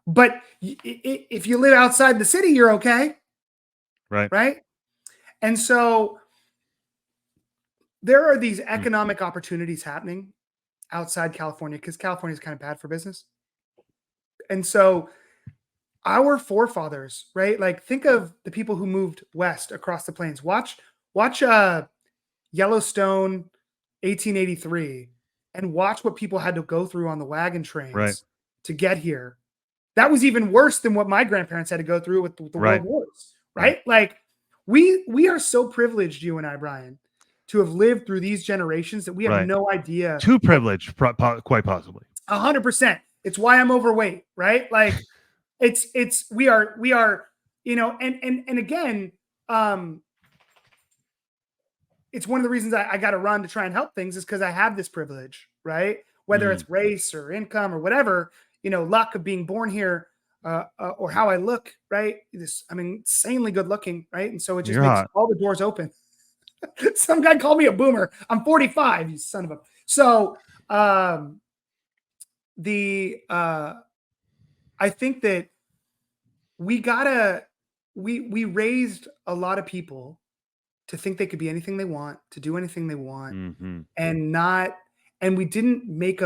But if you live outside the city, you're okay, Right. right? And so there are these Mm. economic opportunities happening outside California because California is kind of bad for business. And so our forefathers, right? Like think of the people who moved west across the plains. Watch Yellowstone 1883 and watch what people had to go through on the wagon Right. trains to get here. That was even worse than what my grandparents had to go through with the world Right. wars, Right. right? Like we are so privileged, you and I, Brian, to have lived through these generations that we have Right. no idea Too what privileged, quite possibly. 100%. It's why I'm overweight, right? Like we are, and again, um, it's one of the reasons I got to run to try and help things is because I have this privilege, right? Whether Mm. it's race or income or whatever, luck of being born here, or how I look, right? I'm insanely good looking, right? And so it just You're makes hot. all the doors open. Some guy called me a boomer. I'm 45, you son of a. So the I think that we gotta we raised a lot of people to think they could be anything they want, to do anything they want, Hmm. and not and we didn't let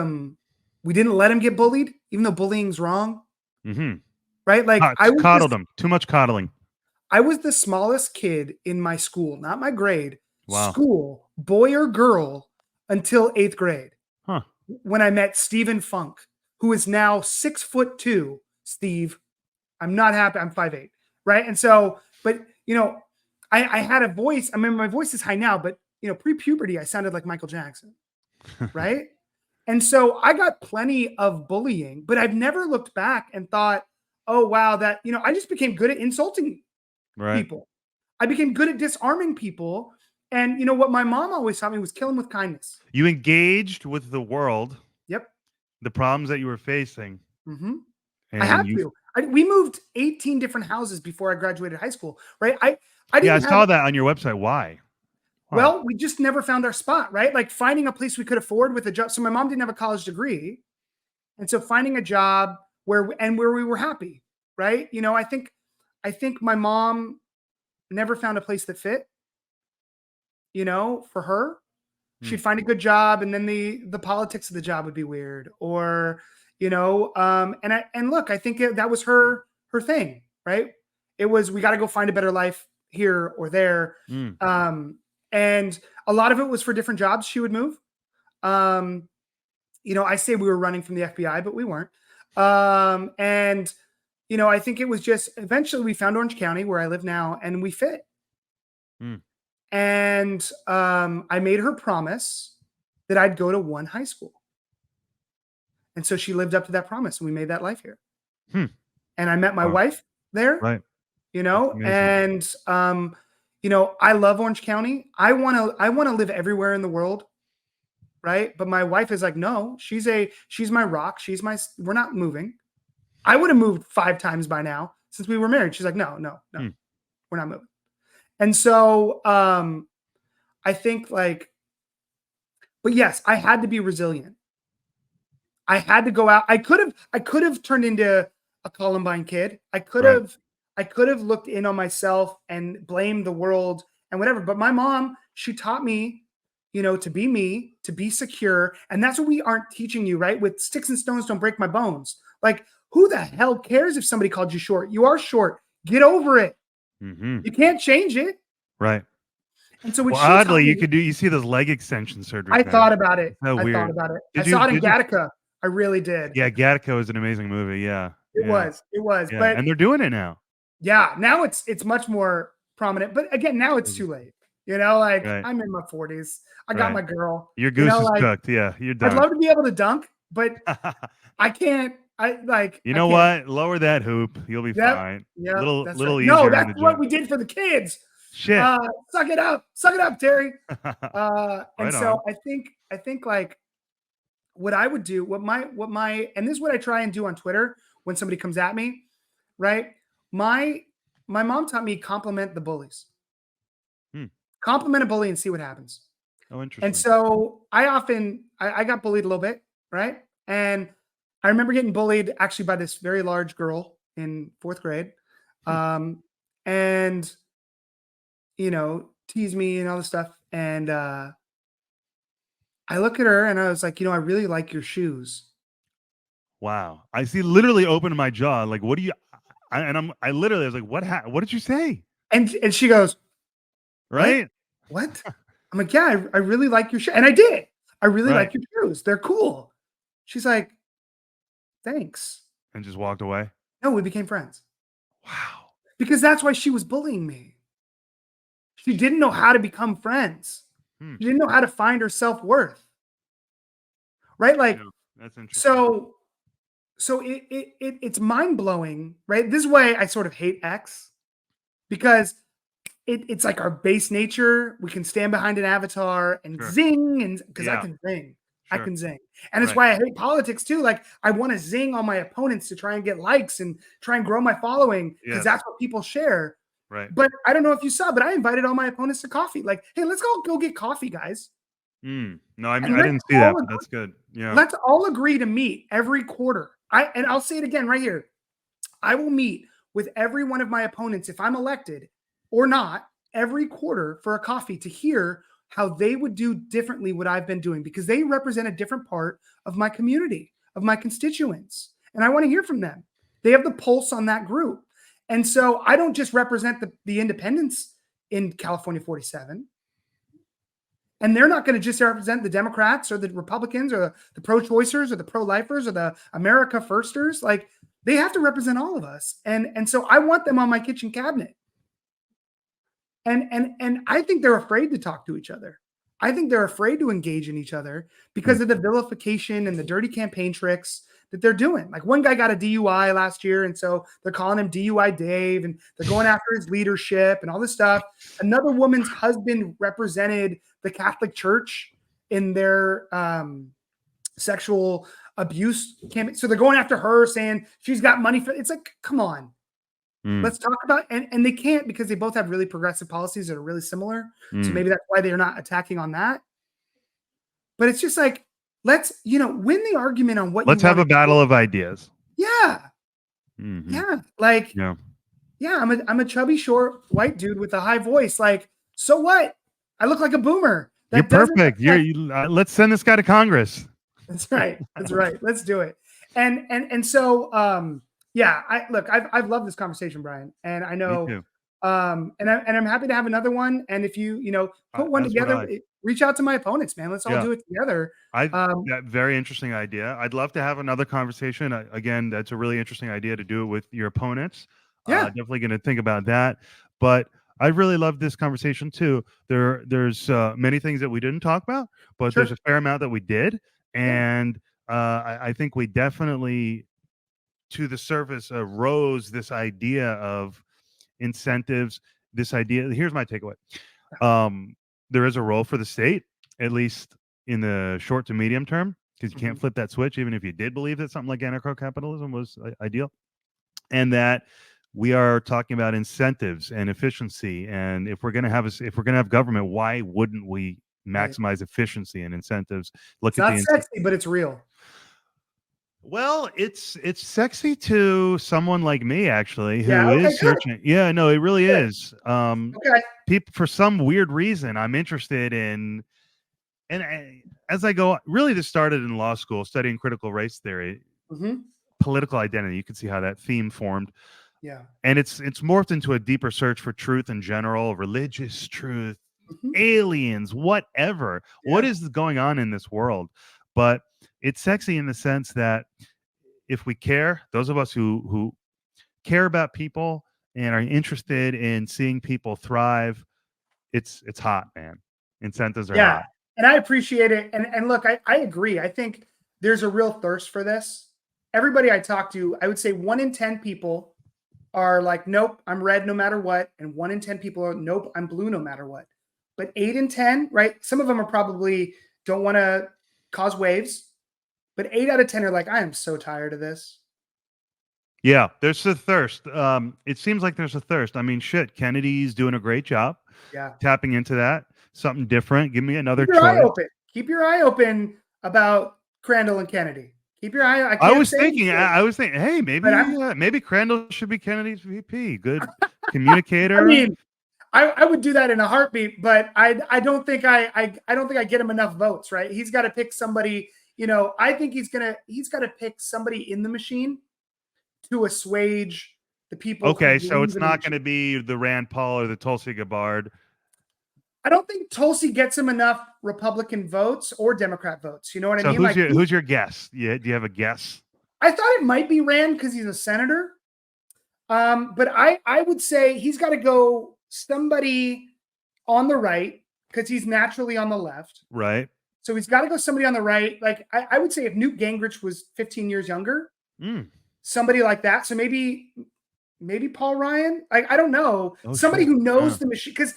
them get bullied, even though bullying's wrong, Hmm. right? Like Coddled them. Too much coddling. I was the smallest kid in my school, not my grade, Wow. school, boy or girl, until 8th grade. Huh. When I met Stephen Funk, who is now 6'2". Steve, I'm not happy. I'm 5'8", right? And so, but I had a voice. I mean, my voice is high now, but pre-puberty, I sounded like Michael Jackson, right? And so I got plenty of bullying, but I've never looked back and thought, oh wow, that I just became good at insulting Right. people. I became good at disarming people. And what my mom always taught me was kill them with kindness. You engaged with the world, Yep. the problems that you were facing, Hmm. I and have you. to. We moved 18 different houses before I graduated high school, right? I Yeah, I didn't have saw that on your website. Why? Why? Well, we just never found our spot, right? Like finding a place we could afford with a job. So my mom didn't have a college degree. And so finding a job where we were happy, right? I think my mom never found a place that fit, for her. Hmm. She'd find a good job and then the politics of the job would be weird or and look, I think that was her thing, right? It was we got to go find a better life here or there. Mm. And a lot of it was for different jobs she would move. Um, I say we were running from the FBI, but we weren't. And I think it was just eventually we found Orange County where I live now and we fit. Mm. And I made her promise that I'd go to one high school. And so she lived up to that promise and we made that life here. Hmm. And I met my Wow. wife there, Right. That's amazing. and I love Orange County. I want to live everywhere in the world, right? But my wife is like, no, she's my rock. We're not moving. I would have moved 5 times by now since we were married. She's like, no, no, no, Hmm. we're not moving. And so I think like But yes, I had to be resilient. I had to go out. I could have turned into a Columbine kid. Right. I could have looked in on myself and blamed the world and whatever. But my mom, she taught me, to be me, to be secure. And that's what we aren't teaching you, right? With sticks and stones don't break my bones. Like, who the hell cares if somebody called you short? You are short. Get over it. Hmm. You can't change it. Right. And so when Well, she taught oddly, me, you see those leg extension surgeries I now. thought about it. So I thought weird. about it. I Did you? saw it in Did you? Gattaca. I really did. Yeah, Gattaca is an amazing movie. Yeah, It yeah, was. It was. yeah. But And they're doing it now. yeah, now it's much more prominent. But again, now it's too late. Like Right, I'm in my 40s. I got right. my girl. Your goose is Like cooked. Yeah, you're I'd done. love to be able to dunk, but I can't. You I know can't. what? Lower that hoop. You'll be Yep. fine. Yep. Little That's right. little No, easier in that's the what gym. we did for the kids. Shit. Suck it up. Suck it up, Terry. And Right so on. I think like what I would do, and this is what I try and do on Twitter when somebody comes at me, right? My my mom taught me compliment the bullies. Hmm. Compliment a bully and see what happens. Oh, And interesting. so I got bullied a little bit, right? And I remember getting bullied actually by this very large girl in fourth grade. Hmm. Um, and tease me and all this stuff. And I look at her and I was like, I really like your shoes. Wow. I see. Literally opened my jaw. Like, what do you? I literally was like, what did you say? And she goes, "What? Right. What?" I'm like, "Yeah, I really like your shoes." And I did. I really Right. like your shoes. They're cool. She's like, "Thanks." And just walked away. No, we became friends. Wow. Because that's why she was bullying me. She didn't know how to become friends. Hmm. She didn't know how to find her self-worth. Right? Like, Yeah. That's interesting. so it's mind-blowing, right? This is why I sort of hate X, because it's like our base nature. We can stand behind an avatar and Sure. zing, and because I Yeah. can zing. I Sure. can zing. And it's Right. why I hate politics too. Like, I want to zing on my opponents to try and get likes and try and grow my following because Yes. that's what people share. Right. But I don't know if you saw, but I invited all my opponents to coffee. Like, hey, let's go get coffee, guys. No, I mean, And I didn't see that, but that's good. Yeah. let's all agree to meet every quarter. I'll say it again right here. I will meet with every one of my opponents if I'm elected or not every quarter for a coffee to hear how they would do differently what I've been doing, because they represent a different part of my community, of my constituents. And I want to hear from them. They have the pulse on that group. And so I don't just represent the independents in California 47. And they're not going to just represent the Democrats or the Republicans or the pro-choicers or the pro-lifers or the America Firsters. Like, they have to represent all of us. And so I want them on my kitchen cabinet. And I think they're afraid to talk to each other. I think they're afraid to engage in each other Hmm. because of the vilification and the dirty campaign tricks that they're doing. Like, one guy got a DUI last year, and so they're calling him DUI Dave, and they're going after his leadership and all this stuff. Another woman's husband represented the Catholic Church in their sexual abuse campaign. So they're going after her, saying she's got money for. It's like, come on. Mm, Let's talk about, and they can't, because they both have really progressive policies that are really similar. So mm. maybe that's why they're not attacking on that. But it's just like, let's win the argument on what you Let's have want a to do. battle of ideas. Yeah, Hmm. yeah, like, Yeah. yeah. I'm a chubby, short, white dude with a high voice. Like, so what? I look like a boomer. You're That doesn't perfect. affect. Let's send this guy to Congress. That's right. That's right. Let's do it. And so yeah, I've loved this conversation, Brian, and I Me know too. I'm happy to have another one. And if you put one As would together, I. reach out to my opponents, man. Let's all Yeah. do it together. I Um, That very interesting idea. I'd love to have another conversation. Again, that's a really interesting idea to do it with your opponents. yeah, Definitely going to think about that. But I really love this conversation too. There's many things that we didn't talk about, but there's a sure, fair amount that we did, yeah, and I think we definitely, to the surface, rose this idea of incentives. This idea. Here's my takeaway. Um, there is a role for the state, at least in the short to medium term, because you can't mhm, flip that switch, even if you did believe that something like anarcho-capitalism was ideal, and that we are talking about incentives and efficiency. And if we're going to have government, why wouldn't we Right. maximize efficiency and incentives. It's Look at not the sexy, but it's real. well, it's sexy to someone like me actually Yeah. who Okay. is Good. searching. Yeah, no, it really Good. is. Okay. People for some weird reason, I'm interested in, and as I go, really, this started in law school studying critical race theory, Hmm. political identity. You can see how that theme formed, Yeah. and it's morphed into a deeper search for truth in general, religious truth, Hmm. aliens, whatever. What Yeah. is going on in this world? But it's sexy in the sense that if we care, those of us who care about people and are interested in seeing people thrive, it's hot, man. Incentives are Yeah. hot. And I appreciate it. And look, I agree. I think there's a real thirst for this. Everybody I talk to, I would say 1 in 10 people are like, nope, I'm red no matter what. And 1 in 10 people are, nope, I'm blue no matter what. But 8 in 10, right? Some of them are probably don't want to cause waves, but 8 out of 10 are like, I am so tired of this. Yeah, there's a thirst. It seems like there's a thirst. I mean, shit, Kennedy's doing a great job Yeah. tapping into that. Something different. Give me another Keep your eye choice. open. Keep your eye open about Crandall and Kennedy. Keep your eye. I I can't was say thinking, anything, I was thinking, hey, but maybe Crandall should be Kennedy's VP. Good I communicator. mean, I would do that in a heartbeat, but I don't think I don't think I get him enough votes, right? He's got to pick somebody, I think he's got to pick somebody in the machine to assuage the people who Okay, so believe it's in the not going machine. to be the Rand Paul or the Tulsi Gabbard. I don't think Tulsi gets him enough Republican votes or Democrat votes. You know what I So mean? Like who's your guess? Yeah, do you have a guess? I thought it might be Rand because he's a senator. But I would say he's got to go somebody on the right because he's naturally on the left. Right. So he's got to go somebody on the right. Like I would say if Newt Gingrich was 15 years younger, Mm. somebody like that. So maybe Paul Ryan. I don't know. Oh Somebody shit. who knows Yeah. the machine because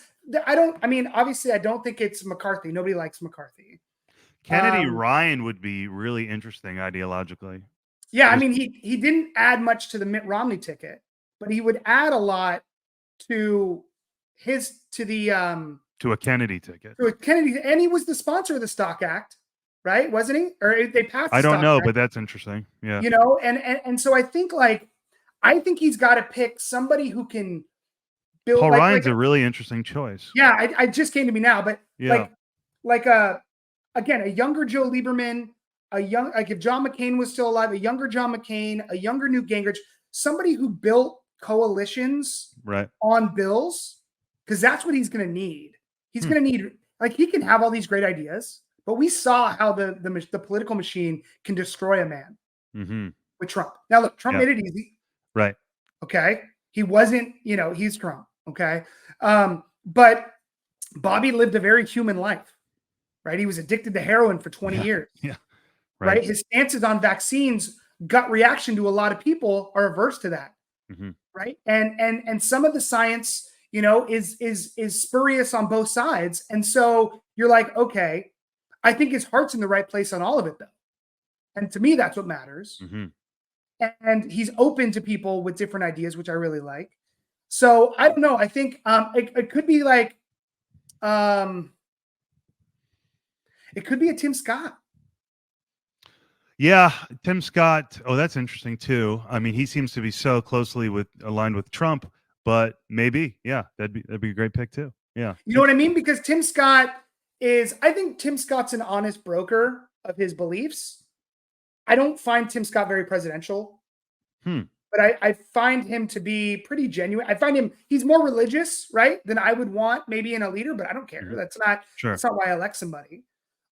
I don't. I mean, obviously, I don't think it's McCarthy. Nobody likes McCarthy. Kennedy Um, Ryan would be really interesting ideologically. yeah, I Just mean, he didn't add much to the Mitt Romney ticket, but he would add a lot to his to the to a Kennedy ticket. to Kennedy, and he was the sponsor of the Stock Act, right? Wasn't he? Or they passed I the don't Stock know, Act, but that's interesting. Yeah. and so I think I think he's got to pick somebody who can build Paul Ryan's a really interesting choice. yeah. I just came to me now, but Yeah. like again a younger Joe Lieberman, a young like if John McCain was still alive, a younger John McCain, a younger Newt Gingrich, somebody who built coalitions Right. on bills because that's what he's going to need. He's Hmm. going to need he can have all these great ideas, but we saw how the political machine can destroy a man Mm-hmm. with Trump. Now look, Trump Yeah. made it easy. Right. Okay, he wasn't he's Trump. Okay, but Bobby lived a very human life, right? He was addicted to heroin for 20 Yeah. years, Yeah. Right. right? His stances on vaccines, gut reaction to a lot of people are averse to that, Mm-hmm. right? And some of the science, is spurious on both sides. And so you're like, okay, I think his heart's in the right place on all of it though. And to me, that's what matters. Mm-hmm. And he's open to people with different ideas, which I really like. So I don't know. I think it could be like it could be a Tim Scott. Yeah, Tim Scott. Oh, that's interesting too. I mean, he seems to be so closely aligned with Trump, but maybe, yeah, that'd be a great pick too. Yeah. You know what I mean? Because I think Tim Scott's an honest broker of his beliefs. I don't find Tim Scott very presidential, Hmm. but I find him to be pretty genuine. I find he's more religious, right, than I would want maybe in a leader, but I don't care. Mhm. Sure. That's not why I elect somebody.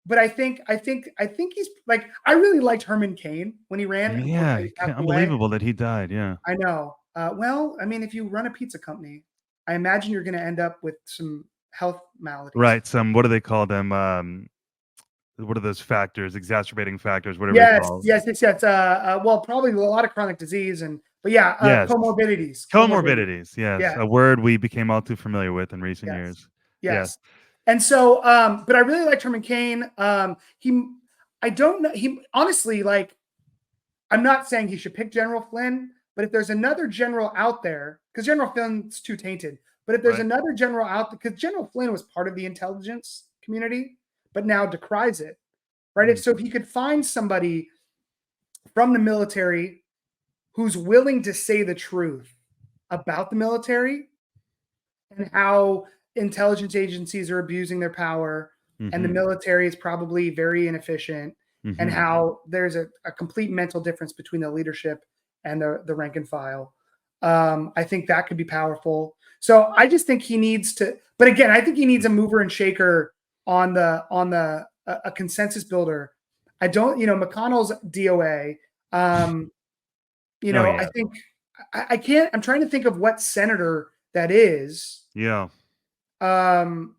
But I think he's like I really liked Herman Cain when he ran. Yeah. Unfortunately, he passed away. Unbelievable that he died. Yeah. I know. Well, I mean, if you run a pizza company, I imagine you're going to end up with some health maladies. Right. What do they call them? What are those factors? Exacerbating factors, whatever they Yes, call. yes, yes, yes. Well, probably a lot of chronic disease, but yeah, Yes. comorbidities. Comorbidities. Yes. Yeah. A word we became all too familiar with in recent Yes. years. Yes. And so, but I really liked Herman Cain. I don't know. He honestly, I'm not saying he should pick General Flynn, but if there's another general out there, because General Flynn's too tainted, but if there's Right. another general out there, because General Flynn was part of the intelligence community, but now decries it, right? Mm. If he could find somebody from the military who's willing to say the truth about the military and how intelligence agencies are abusing their power and the Mm-hmm. military is probably very inefficient and Mm-hmm. how there's a complete mental difference between the leadership and the rank and file. I think that could be powerful. So I just think he needs to, but again, I think he needs a mover and shaker on the a consensus builder. I don't, McConnell's DOA. Oh I yeah. think I can't. I'm trying to think of what senator that is. Yeah. Um,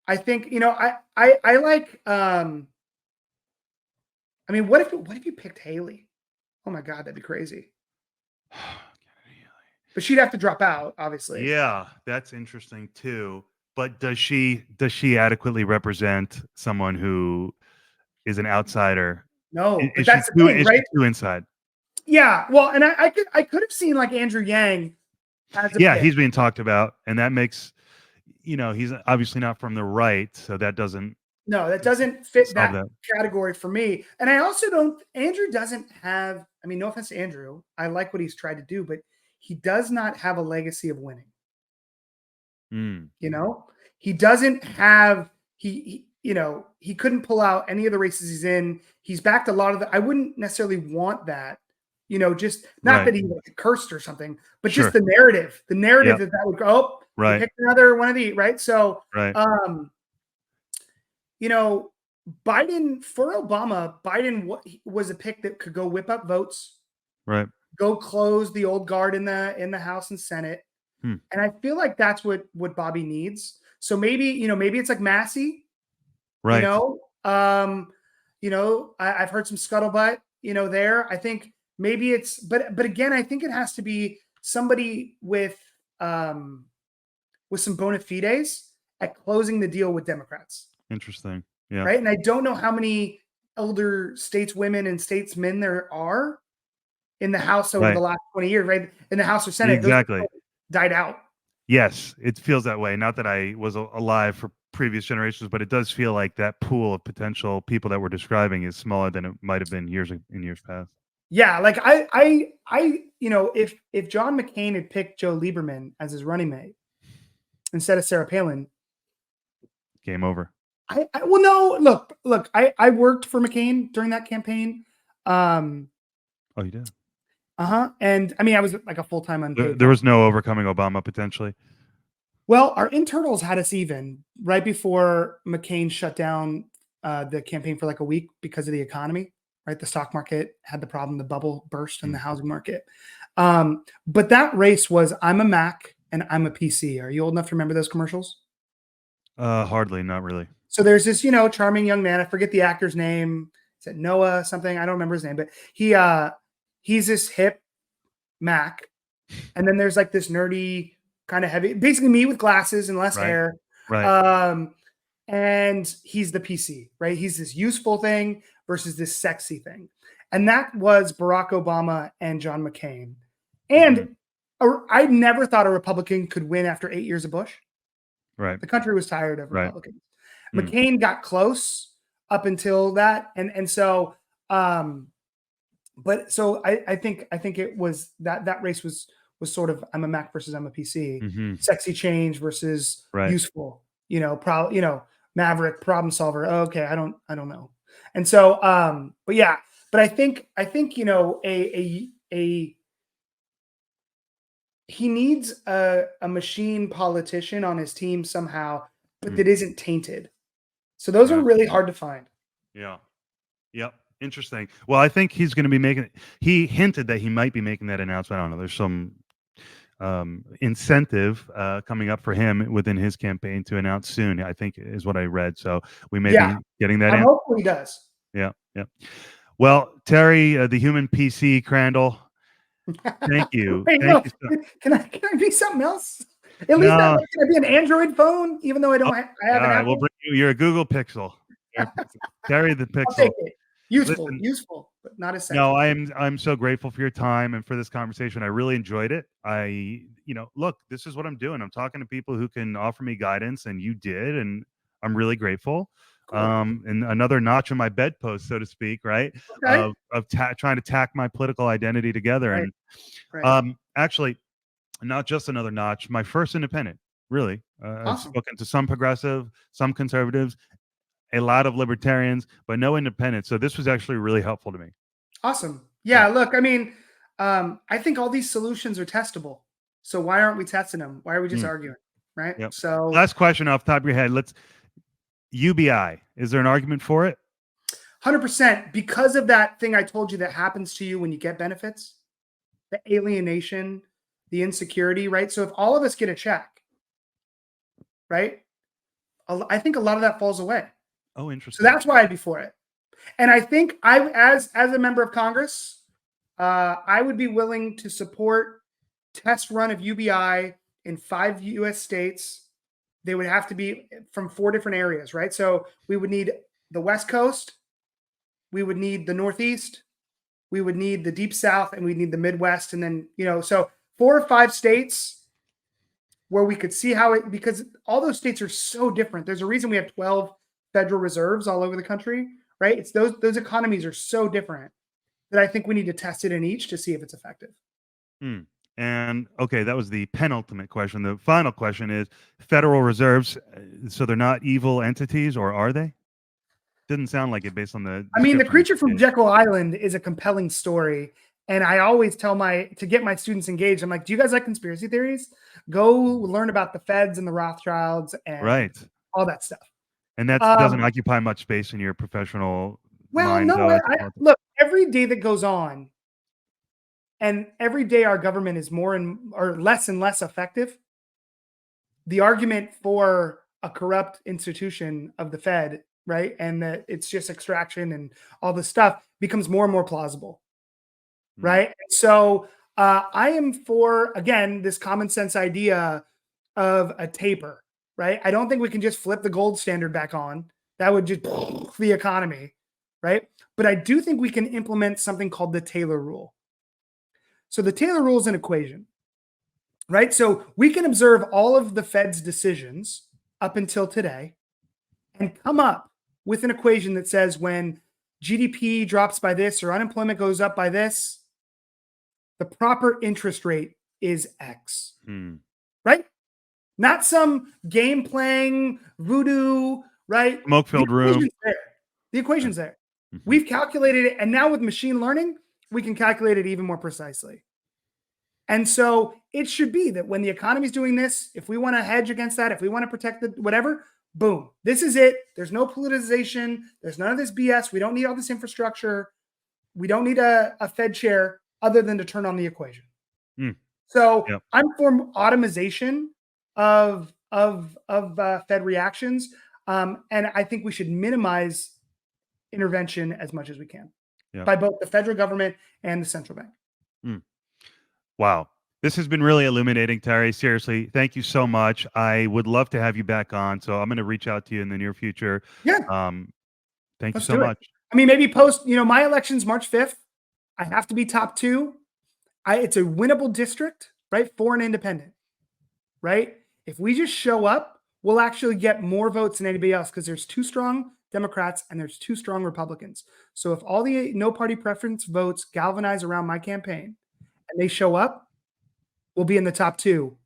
I think I like. I mean, what if you picked Haley? Oh my God, that'd be crazy. But she'd have to drop out, obviously. Yeah, that's interesting too. But does she adequately represent someone who is an outsider? No, but Is she that's the too thing, is she right? too inside? Yeah. Well, and I could have seen like Andrew Yang as a Yeah, pick. he's being talked about, and that makes he's obviously not from the right, so that doesn't No, that doesn't fit solve that that. category for me. And I also don't. Andrew doesn't have. I mean, no offense to Andrew, I like what he's tried to do, but he does not have a legacy of winning. Mm, You know, he doesn't have he couldn't pull out any of the races he's in. He's backed a lot of the. I wouldn't necessarily want that. Just not right. that he like cursed or something, but just Sure. the narrative Yep. that would go. Oh, he Right. picked another one of the right. So, Right. um, you know, Biden for Obama, Biden was a pick that could go whip up votes, Right. go close the old guard in the House and Senate. Hmm. And I feel like that's what Bobby needs. So maybe it's like Massey, you Right. know. I've heard some scuttlebutt, there. I think maybe it's but again, I think it has to be somebody with some bona fides at closing the deal with Democrats. Interesting. Yeah. Right. And I don't know how many elder stateswomen and statesmen there are in the House over the Right. last 20 years, right? In the House or Senate, those Exactly. people died out. Yes, it feels that way. Not that I was alive for previous generations, but it does feel like that pool of potential people that we're describing is smaller than it might have been in years past. Yeah, like if John McCain had picked Joe Lieberman as his running mate instead of Sarah Palin, Game over. well, no, look, I worked for McCain during that campaign. Um, Oh, you did. and I mean, I was like a full time unpaid. There was no overcoming Obama potentially. Well, our internals had us even right before McCain shut down the campaign for like a week because of the economy. Right, the stock market had the problem, the bubble burst in the housing market. But that race was I'm a Mac and I'm a PC. Are you old enough to remember those commercials? Hardly, not really. So there's this, charming young man. I forget the actor's name. Is it Noah something? I don't remember his name, but he's this hip Mac, and then there's like this nerdy kind of heavy, basically me with glasses and less Right. hair. Right. And he's the PC, right? He's this useful thing versus this sexy thing. And that was Barack Obama and John McCain. And I never thought a Republican could win after 8 years of Bush. Right. The country was tired of Right. Republicans. McCain got close up until that. And so, but so I think it was that race was sort of I'm a Mac versus I'm a PC, sexy change versus Right. useful, maverick problem solver. Okay, I don't know. And so, but yeah, but I think a he needs a machine politician on his team somehow, but that isn't tainted. So those are Yeah. really hard to find. Yeah. Yep. Interesting. Well, I think he's going to be making. He hinted that he might be making that announcement. I don't know. There's some incentive coming up for him within his campaign to announce soon. I think is what I read. So we may be getting that I'm in. hopeful he does. Yeah. Yeah. Well, Terry, the human PC, Crandall. Thank you. Wait, Thank no, you. So, can I be something else? At least no. can I be an Android phone, even though I don't I have All an right. Apple? We'll bring you. You're a Google Pixel. Terry the I'll take Pixel. it. Listen, Useful, but not as sexy. no, I'm so grateful for your time and for this conversation. I really enjoyed it. Look, this is what I'm doing. I'm talking to people who can offer me guidance, and you did, and I'm really grateful. Cool. and another notch on my bedpost, so to speak, right? Okay. Trying to tack my political identity together. Right. And Right. actually, not just another notch. My first independent, really. I've Awesome. spoken to some progressive, some conservatives, a lot of libertarians, but no independents. So this was actually really helpful to me. Awesome. Yeah. Yeah. Look, I mean, I think all these solutions are testable. So why aren't we testing them? Why are we just Mm, arguing? Right. yep. So Last question off the top of your head. Let's UBI. Is there an argument for it? 100% because of that thing I told you that happens to you when you get benefits, the alienation, the insecurity, right? So if all of us get a check, right? I think a lot of that falls away. Oh, So interesting. that's why I'd be for it. And I think as a member of Congress, I would be willing to support test run of UBI in 5 U.S. states. They would have to be from 4 different areas, right? So we would need the West Coast, we would need the Northeast, we would need the Deep South, and we need the Midwest. And then, so 4 or 5 states where we could see how it, because all those states are so different. There's a reason we have 12 federal reserves all over the country, right? It's those economies are so different that I think we need to test it in each to see if it's effective. Hmm. And okay, that was the penultimate question. The final question is Federal Reserves. So they're not evil entities, or are they? Didn't sound like it based on the I mean, the description you creature from gave. Jekyll Island is a compelling story. And I always tell to get my students engaged, I'm like, do you guys like conspiracy theories? Go learn about the Feds and the Rothschilds and Right. all that stuff. And that doesn't Um, occupy much space in your professional well, mind, no, though, as a politician. look, every day that goes on, and every day our government is more and less effective. The argument for a corrupt institution of the Fed, right, and that it's just extraction and all this stuff becomes more and more plausible, Hmm. right? So I am for, again, this common sense idea of a taper, right? I don't think we can just flip the gold standard back on. That would just the economy, right? But I do think we can implement something called the Taylor rule. So the Taylor rule is an equation, right? So we can observe all of the Fed's decisions up until today and come up with an equation that says when GDP drops by this or unemployment goes up by this, the proper interest rate is X, Hmm. right? Not some game playing voodoo, right? The Smoke-filled room. equation's there. The Yeah. equation's there. Mhm. We've calculated it. And now with machine learning, we can calculate it even more precisely. And so it should be that when the economy is doing this, if we want to hedge against that, if we want to protect the whatever, boom, this is it. There's no politicization. There's none of this BS. We don't need all this infrastructure. We don't need a Fed chair other than to turn on the equation. Hmm. So Yep. I'm for automation of Fed reactions, and I think we should minimize intervention as much as we can Yep. by both the federal government and the central bank. Hmm. Wow. This has been really illuminating, Terry. Seriously, thank you so much. I would love to have you back on. So I'm going to reach out to you in the near future. Yeah, Um, Thank you let's so do it. much. I mean, maybe post. My election's March 5th. I have to be top 2. It's a winnable district, right? For an independent, right? If we just show up, we'll actually get more votes than anybody else because there's 2 strong Democrats and there's 2 strong Republicans. So if all the no party preference votes galvanize around my campaign and they show up, we'll be in the top 2.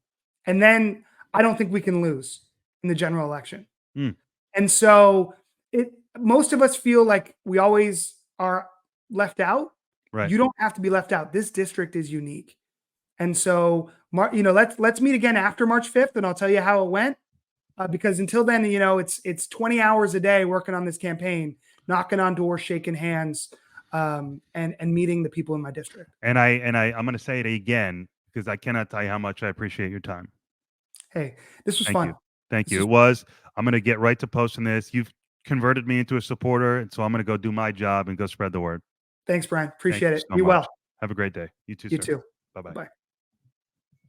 And then I don't think we can lose in the general election. Hmm. And so most of us feel like we always are left out. Right. You don't have to be left out. This district is unique. And so, let's meet again after March 5th, and I'll tell you how it went. Because until then, it's 20 hours a day working on this campaign, knocking on doors, shaking hands, and meeting the people in my district. And I'm going to say it again because I cannot tell you how much I appreciate your time. Hey, this was Thank fun. you. Thank This you. was It was. I'm going to get right to posting this. You've converted me into a supporter, and so I'm going to go do my job and go spread the word. Thanks, Brian. Thank Appreciate you it. so Be much. well. Have a great day. You too, You sir. too. Bye bye. Bye.